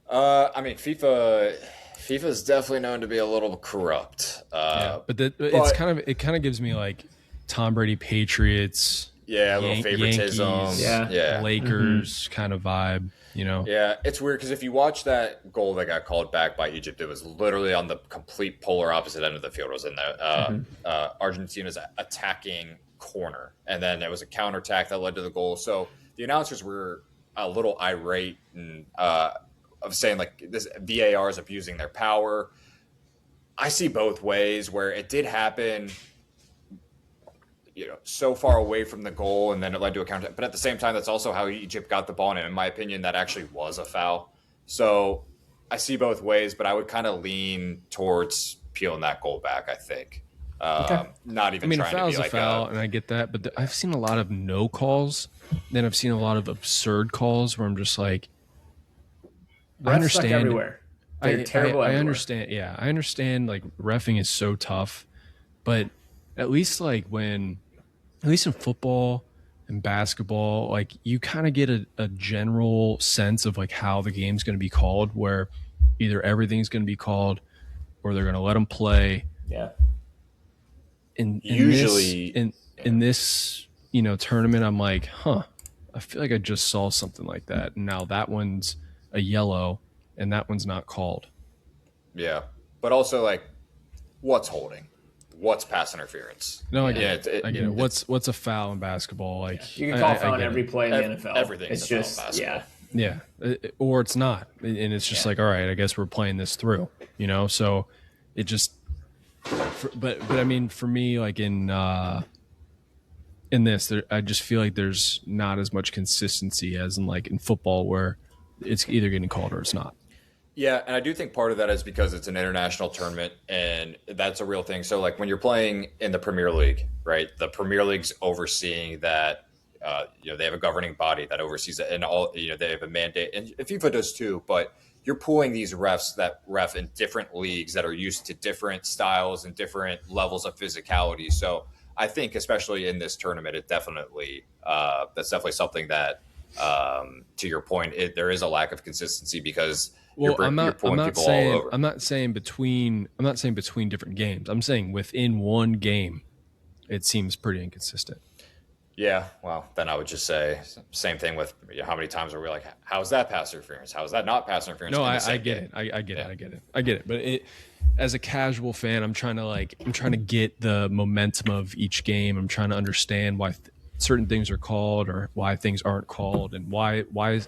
I mean, FIFA's definitely known to be a little corrupt. It kind of gives me like Tom Brady Patriots, a little favoritism, Yankees, Lakers kind of vibe, Yeah, it's weird because if you watch that goal that got called back by Egypt, it was literally on the complete polar opposite end of the field. It was in the Argentina's attacking corner, and then there was a counterattack that led to the goal. So the announcers were a little irate and of saying like this VAR is abusing their power. I see both ways where it did happen, so far away from the goal, and then it led to a counter. But at the same time, that's also how Egypt got the ball, and in my opinion, that actually was a foul. So I see both ways, but I would kind of lean towards peeling that goal back. I think. Not even. A foul's to be a foul, and I get that, but I've seen a lot of no calls. Then I've seen a lot of absurd calls where I'm just like, I understand everywhere. They're terrible. I understand. Yeah, I understand. Like reffing is so tough, but at least in football and basketball, like you kind of get a general sense of like how the game's going to be called, where either everything's going to be called or they're going to let them play. Yeah. In this tournament, I'm like, I feel like I just saw something like that. And now that one's a yellow and that one's not called. Yeah, but also like, what's holding? What's pass interference? No, I get it. I get it. What's a foul in basketball? Like you can call foul on every play in the NFL. Everything's it's just yeah, or it's not, and it's just like, all right, I guess we're playing this through, So it just, but I mean, for me, like in this, I just feel like there's not as much consistency as in like in football, where it's either getting called or it's not. Yeah, and I do think part of that is because it's an international tournament, and that's a real thing. So, like when you're playing in the Premier League, right? The Premier League's overseeing that. They have a governing body that oversees it, and all they have a mandate, and FIFA does too. But you're pulling these refs that ref in different leagues that are used to different styles and different levels of physicality. So I think, especially in this tournament, it definitely that's definitely something that, to your point, there is a lack of consistency because you're pulling people all over. I'm not saying between different games. I'm saying within one game, it seems pretty inconsistent. Yeah, well, then I would just say same thing with how many times are we like, how is that pass interference? How is that not pass interference? No, I get it. I get it. But as a casual fan, I'm trying to get the momentum of each game. I'm trying to understand why certain things are called or why things aren't called, and why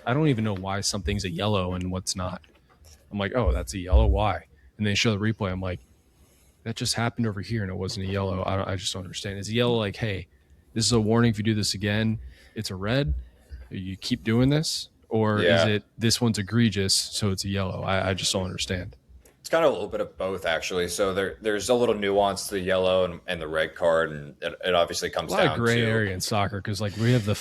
I don't even know why something's a yellow and what's not. I'm like, oh, that's a yellow. Why? And they show the replay. I'm like, that just happened over here and it wasn't a yellow. I just don't understand. Is a yellow like, hey, this is a warning. If you do this again, it's a red. You keep doing this, or is it this one's egregious, so it's a yellow? I just don't understand. It's kind of a little bit of both, actually. So there's a little nuance to the yellow and the red card, and it obviously comes down to a lot of gray area in soccer because like we have the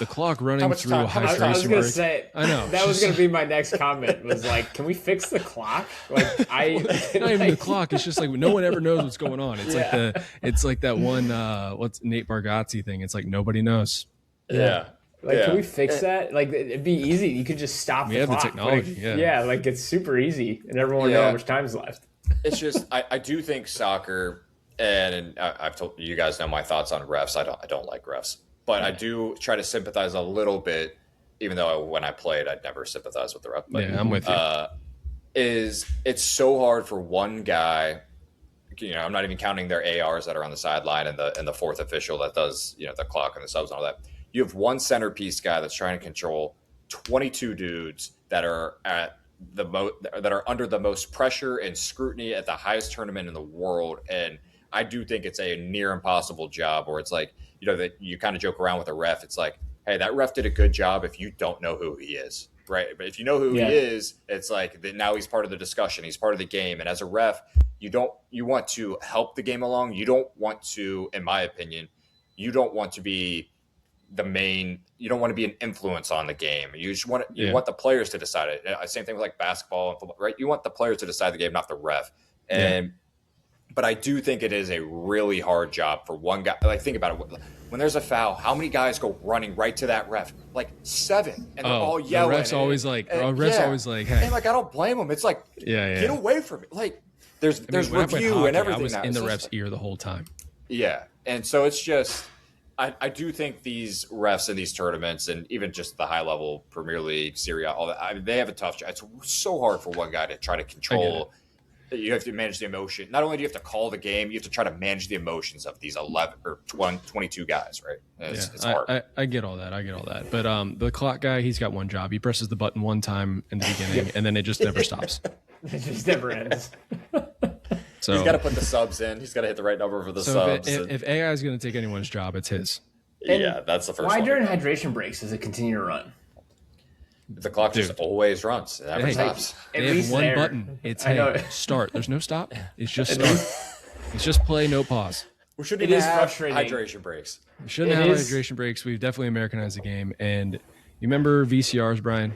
clock running through hydration. I was gonna say, I know that was gonna be my next comment. Was like, can we fix the clock? Like not even the clock. It's just like no one ever knows what's going on. It's like that one what's Nate Bargatze thing. It's like nobody knows. Yeah. Can we fix that? Like, it'd be easy. You could just stop the clock. We have the technology, like it's super easy, and everyone will know how much time's left. It's just, I do think soccer, and I've told you guys know my thoughts on refs. I don't like refs, but I do try to sympathize a little bit, even though when I played, I'd never sympathize with the ref. But, I'm with you. It's so hard for one guy. I'm not even counting their ARs that are on the sideline and the fourth official that does the clock and the subs and all that. You have one centerpiece guy that's trying to control 22 dudes that are that are under the most pressure and scrutiny at the highest tournament in the world. And I do think it's a near impossible job, where it's like, that you kind of joke around with a ref. It's like, hey, that ref did a good job if you don't know who he is, right? But if you know who he is, it's like now he's part of the discussion. He's part of the game. And as a ref, you want to help the game along. You don't want to, in my opinion, you don't want to be you don't want to be an influence on the game. You just want want the players to decide it. Same thing with like basketball and football, right? You want the players to decide the game, not the ref. But I do think it is a really hard job for one guy. Like, think about it. When there's a foul, how many guys go running right to that ref? Like 7, and they're all yelling. The ref's always like, hey. And like, I don't blame them. It's like, get away from it. Like, there's review and everything. I was in the ref's ear the whole time. Yeah, and so it's just. I do think these refs in these tournaments, and even just the high-level Premier League, Serie A, all that, they have a tough job. It's so hard for one guy to try to control. You have to manage the emotion. Not only do you have to call the game, you have to try to manage the emotions of these 11 or 22 guys, right? It's hard. I get all that. But the clock guy, he's got one job. He presses the button one time in the beginning, and then it just never stops. It just never ends. So he's got to put the subs in. He's got to hit the right number for the subs. If AI is going to take anyone's job, it's his. Yeah, that's the first one. Why during hydration breaks does it continue to run? The clock just always runs. It never stops. They have one button. It's start. There's no stop. It's just start. It's just play, no pause. We shouldn't even have hydration breaks. We shouldn't have hydration breaks. We've definitely Americanized the game. And you remember VCRs, Brian?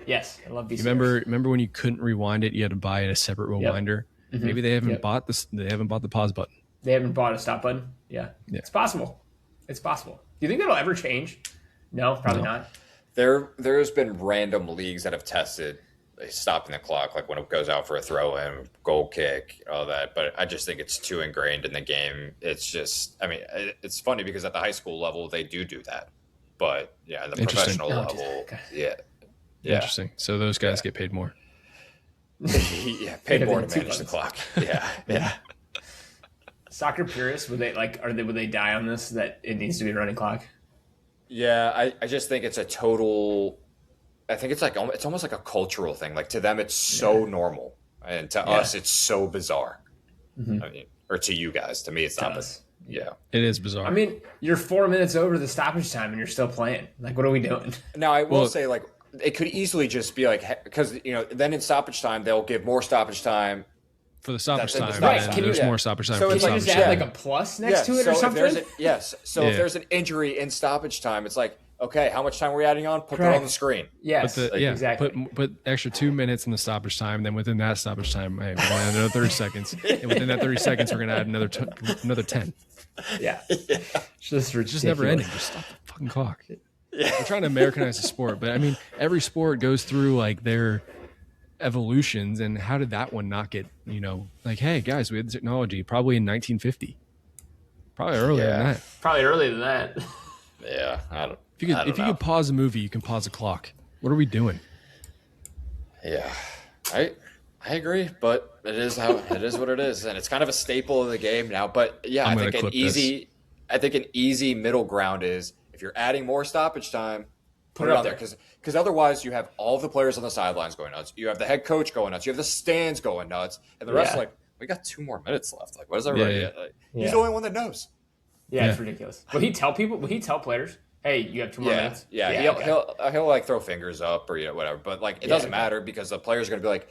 Yes, I love VCRs. Remember when you couldn't rewind it? You had to buy a separate rewinder. Yep. Mm-hmm. Maybe they haven't bought this. They haven't bought the pause button. They haven't bought a stop button. Yeah. It's possible. Do you think that'll ever change? No, probably not. There's been random leagues that have tested stopping the clock, like when it goes out for a throw in, goal kick, all that. But I just think it's too ingrained in the game. It's just, it's funny because at the high school level they do that, but at the professional level, Interesting. So those guys get paid more. Yeah, paid more to manage the clock. Yeah. Soccer purists, would they die on this, that it needs to be a running clock? Yeah, I just think it's a total. I think it's almost like a cultural thing. Like to them, it's so normal, and to us, it's so bizarre. I mean, or to you guys, to me, it's not. Yeah, it is bizarre. I mean, you're 4 minutes over the stoppage time, and you're still playing. Like, what are we doing? Now, I will say, like, it could easily just be like, because then in stoppage time they'll give more stoppage time. For the stoppage time, right? There's more stoppage time. So for it's the like just add like a plus next to it or something. If there's an injury in stoppage time, it's like, okay, how much time are we adding on? Put it on the screen. Yes, exactly. Put extra 2 minutes in the stoppage time. Then within that stoppage time, hey, we're going to add another 30 seconds. And within that 30 seconds, we're going to add another 10. Yeah, it's just never ending. Just stop the fucking clock. We're trying to Americanize the sport, but I mean, every sport goes through like their evolutions, and how did that one not get, like, hey guys, we had the technology probably in 1950, probably earlier than that. Probably earlier than that. Yeah, if you could pause a movie, you can pause a clock. What are we doing? Yeah, I agree, but it is what it is, and it's kind of a staple of the game now. But yeah, I think an easy middle ground is, if you're adding more stoppage time, put it on there, because otherwise you have all the players on the sidelines going nuts. You have the head coach going nuts. You have the stands going nuts, and the rest are like, we got 2 more minutes left. Like, what is everybody? He's the only one that knows. Yeah, it's ridiculous. Will he tell people? Will he tell players, "Hey, you have 2 more minutes"? Yeah. He'll like throw fingers up or whatever. But like, it doesn't matter, because the players are going to be like,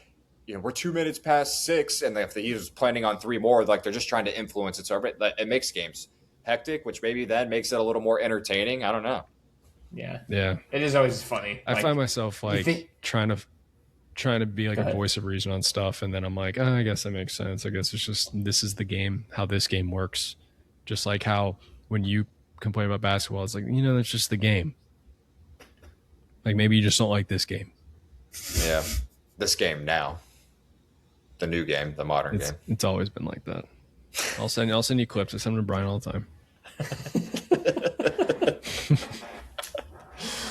we're 2 minutes past 6, and if he was planning on 3 more, like they're just trying to influence it. So it makes games hectic, which maybe then makes it a little more entertaining. I don't know. Yeah. Yeah. It is always funny. I find myself like trying to be like a voice of reason on stuff, and then I'm like, I guess that makes sense. I guess it's just, this is the game, how this game works. Just like how when you complain about basketball, it's like, that's just the game. Like, maybe you just don't like this game. Yeah. This game now. The new game, the modern game. It's always been like that. I'll send you clips. I send them to Brian all the time.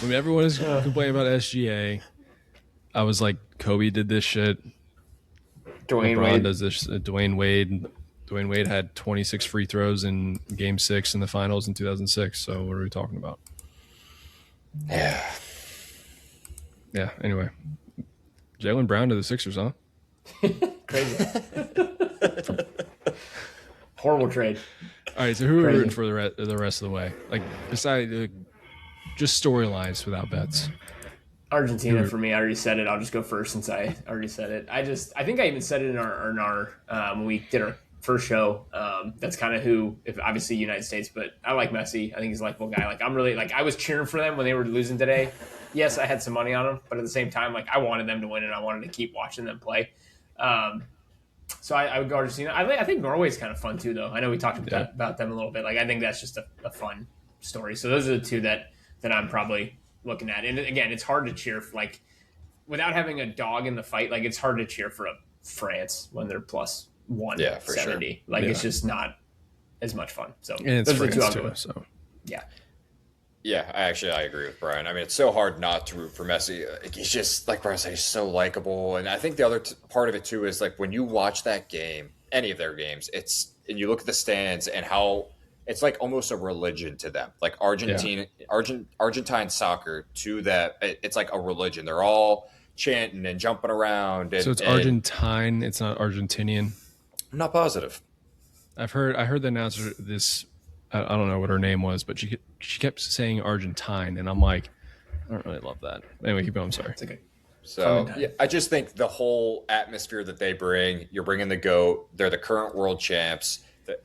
When everyone is complaining about SGA, I was like, Kobe did this shit. Dwayne Wade does this. Dwayne Wade had 26 free throws in Game 6 in the finals in 2006. So what are we talking about? Yeah. Anyway, Jaylen Brown to the Sixers, huh? Crazy. Horrible trade. All right, so who are we rooting for the rest of the way? Like, besides just storylines without bets. Argentina for me. I already said it. I'll just go first since I already said it. I think I even said it in our when we did our first show. That's kind of who, if obviously United States, but I like Messi. I think he's a likable guy. Like, I'm really, like, I was cheering for them when they were losing today. Yes, I had some money on them, but at the same time, like, I wanted them to win and I wanted to keep watching them play. So I would go Argentina. I think Norway's kind of fun too, though. I know we talked about them a little bit. Like, I think that's just a fun story. So those are the two that I'm probably looking at. And again, it's hard to cheer for, like, without having a dog in the fight. Like, it's hard to cheer for France when they're plus 170. Sure. Like, it's just not as much fun. So and it's those are the two I'll go too, with. so yeah. Yeah, I agree with Brian. I mean, it's so hard not to root for Messi. He's just, like Brian said, he's so likable. And I think the other part of it, too, is, like, when you watch that game, any of their games, and you look at the stands and how it's, like, almost a religion to them. Like, Argentine soccer, to that, it's like a religion. They're all chanting and jumping around. And, so it's Argentine, it's not Argentinian? I'm not positive. I heard the announcer this, I don't know what her name was, but she kept saying Argentine, and I'm like, I don't really love that. Anyway, keep going. I'm sorry. It's okay. So I just think the whole atmosphere that they bring, you're bringing the GOAT. They're the current world champs.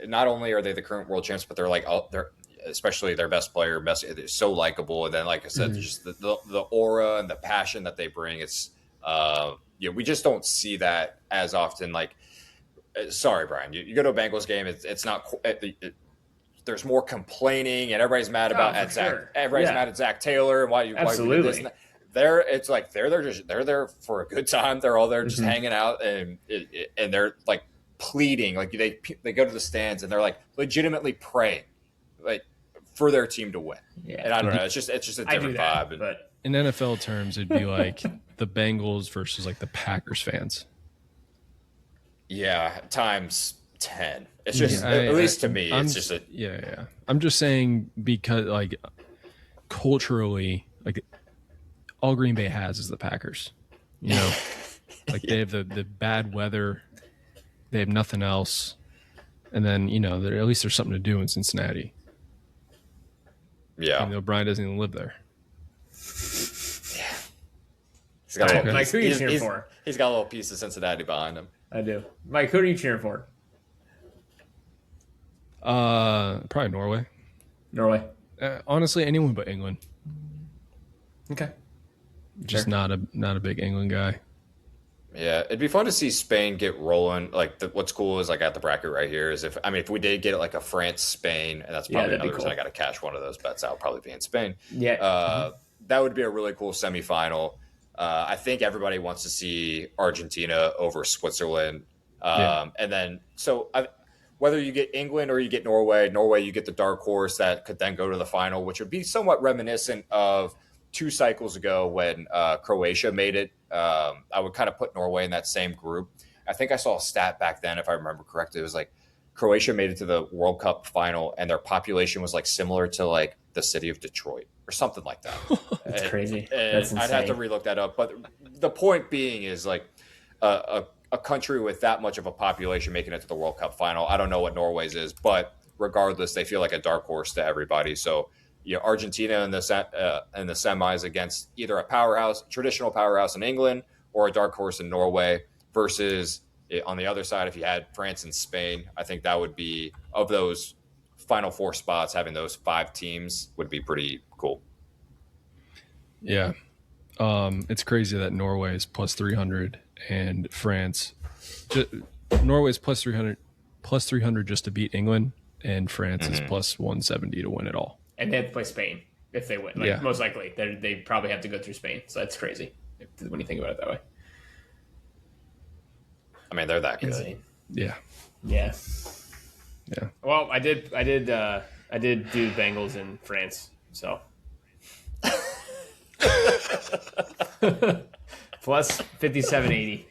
Not only are they the current world champs, but they're especially their best player, Messi. They're so likable. And then, like I said, just the aura and the passion that they bring. It's we just don't see that as often. Like, sorry, Brian, you go to a Bengals game, it's not. There's more complaining, and everybody's mad about Zach. Everybody's mad at Zach Taylor and why you do this. It's like they're there for a good time. They're all there just hanging out, and they're like pleading, like they go to the stands and they're like legitimately praying, like, for their team to win. Yeah. And I don't know, it's just a different vibe. But in NFL terms, it'd be like the Bengals versus like the Packers fans. Yeah, times 10. It's just Yeah, at least to me, I'm it's just a yeah. I'm just saying because like culturally, like all Green Bay has is the Packers. You know, like they have the bad weather, they have nothing else, and then at least there's something to do in Cincinnati, yeah. even though Brian doesn't even live there. He's got a little Mike, piece. who are you cheering for? He's got a little piece of Cincinnati behind him. I do. Mike, who are you cheering for? Probably Norway. Norway. Honestly, anyone but England. Okay. Just Sure. not a big England guy. Yeah, it'd be fun to see Spain get rolling. Like, what's cool is I got the bracket right here. Is if we did get like a France Spain, and that's probably that'd be another reason cool. I got to cash one of those bets out. Probably be in Spain. Yeah. That would be a really cool semifinal. I think everybody wants to see Argentina over Switzerland, and then whether you get England or you get Norway, you get the dark horse that could then go to the final, which would be somewhat reminiscent of 2 cycles ago when Croatia made it. I would kind of put Norway in that same group. I think I saw a stat back then, if I remember correctly, it was like Croatia made it to the World Cup final, and their population was like similar to like the city of Detroit or something like that. That's crazy. And That's insane. I'd have to relook that up. But the point being is like a country with that much of a population making it to the World Cup final. I don't know what Norway's is, but regardless, they feel like a dark horse to everybody. So Argentina in the semis against either a traditional powerhouse in England, or a dark horse in Norway, versus on the other side, if you had France and Spain, I think that would be, of those Final Four spots, having those 5 teams would be pretty cool. Yeah. It's crazy that Norway is plus 300 and France, Norway is plus 300 just to beat England, and France is plus 170 to win it all. And they have to play Spain if they win. Yeah. Most likely. They probably have to go through Spain. So that's crazy when you think about it that way. I mean, they're that good. Insane. Yeah. Yeah. Yeah. Well, I did do Bengals in France, so plus 57.80.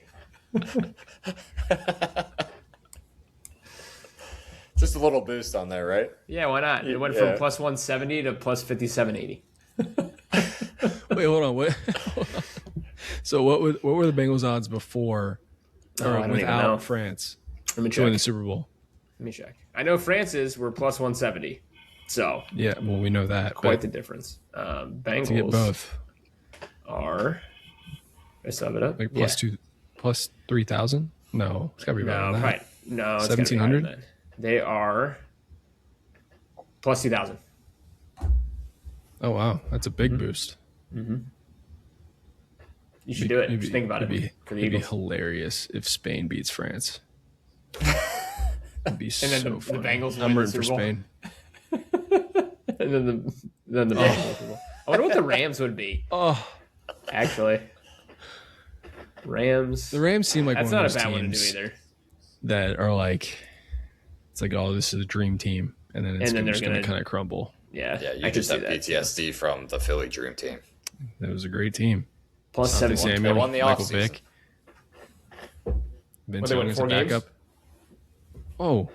Just a little boost on there, right? Yeah, why not? It went from plus 170 to plus 57.80. Wait, hold on. What? So what were the Bengals odds before I don't even know. without France Let me to win the check. Super Bowl? Let me check. I know France's were plus 170, so Yeah, well, we know that. quite but the difference. to get Bengals both, are. I sum it up. like plus 3,000? No, it's gotta be better No, than that. probably, no, it's 1,700? 1,700. They are plus 2,000. Oh wow, that's a big boost. You should do it. Just think about it for the It'd be Eagles. hilarious if Spain beats France. It'd be And then so the funny. Bengals I'm win the rooting for Super Bowl. Spain. And then the Bengals. I wonder what the Rams would be. Oh, Actually, Rams. the Rams seem like That's one not of a those bad one to do teams either. that are like, it's like, oh, this is a dream team, and then it's And then just they're going to gonna- kind of crumble. Yeah, Yeah, you I could just see have that. PTSD from the Philly Dream Team. It was a great team. Plus Asante 7. Samuel, They won the Michael offseason. Vick, Vince they won Young as a 4 games? backup. Oh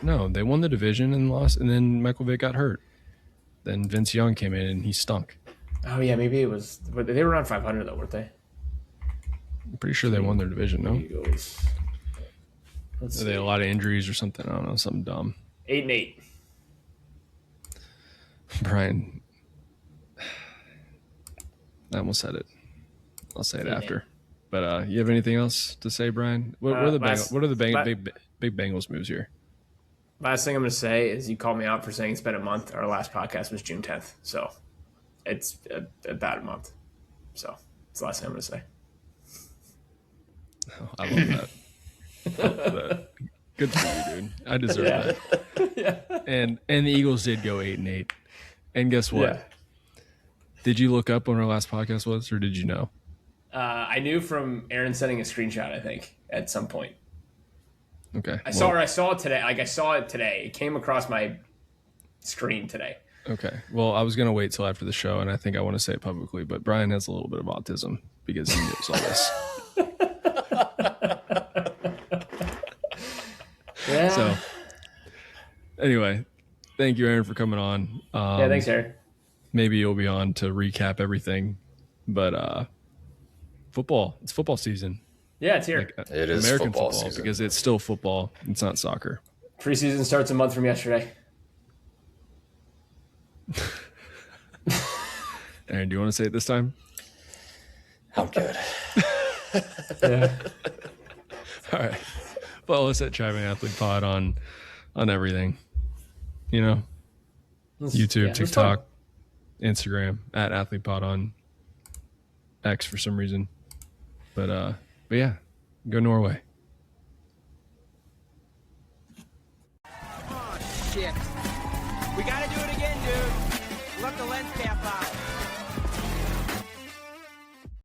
no, they won the division and lost, and then Michael Vick got hurt. Then Vince Young came in and he stunk. Oh yeah, maybe it was. But they were around 500 though, weren't they? I'm pretty sure they won their division. No, Eagles. Let's they see. had a lot of injuries or something. I don't know, something dumb. 8-8. Brian, I almost said it. I'll say it Yeah. after. But you have anything else to say, Brian? What are the big Bengals moves here? Last thing I'm going to say is you called me out for saying it's been a month. Our last podcast was June 10th, so it's about a month. So it's the last thing I'm going to say. Oh, I love that. I love that. Good for you, dude. I deserve that. And the Eagles did go 8-8. And guess what? Yeah. Did you look up when our last podcast was, or did you know? I knew from Aaron sending a screenshot, I think, at some point. Okay. I saw it today. Like, I saw it today. It came across my screen today. Okay. Well, I was going to wait till after the show, and I think I want to say it publicly, but Brian has a little bit of autism because he knows all this. Anyway, thank you, Aaron, for coming on. Yeah, thanks, Aaron. Maybe you'll be on to recap everything, but football. It's football season. Yeah, it's here. It is American football season because it's still football. It's not soccer. Preseason starts a month from yesterday. Aaron, do you want to say it this time? I'm good. Yeah. All right. Follow us at Driving Athlete Pod on everything. You know, YouTube, TikTok, Instagram, at Athlete Pod on X for some reason. But yeah, go Norway. Oh, shit.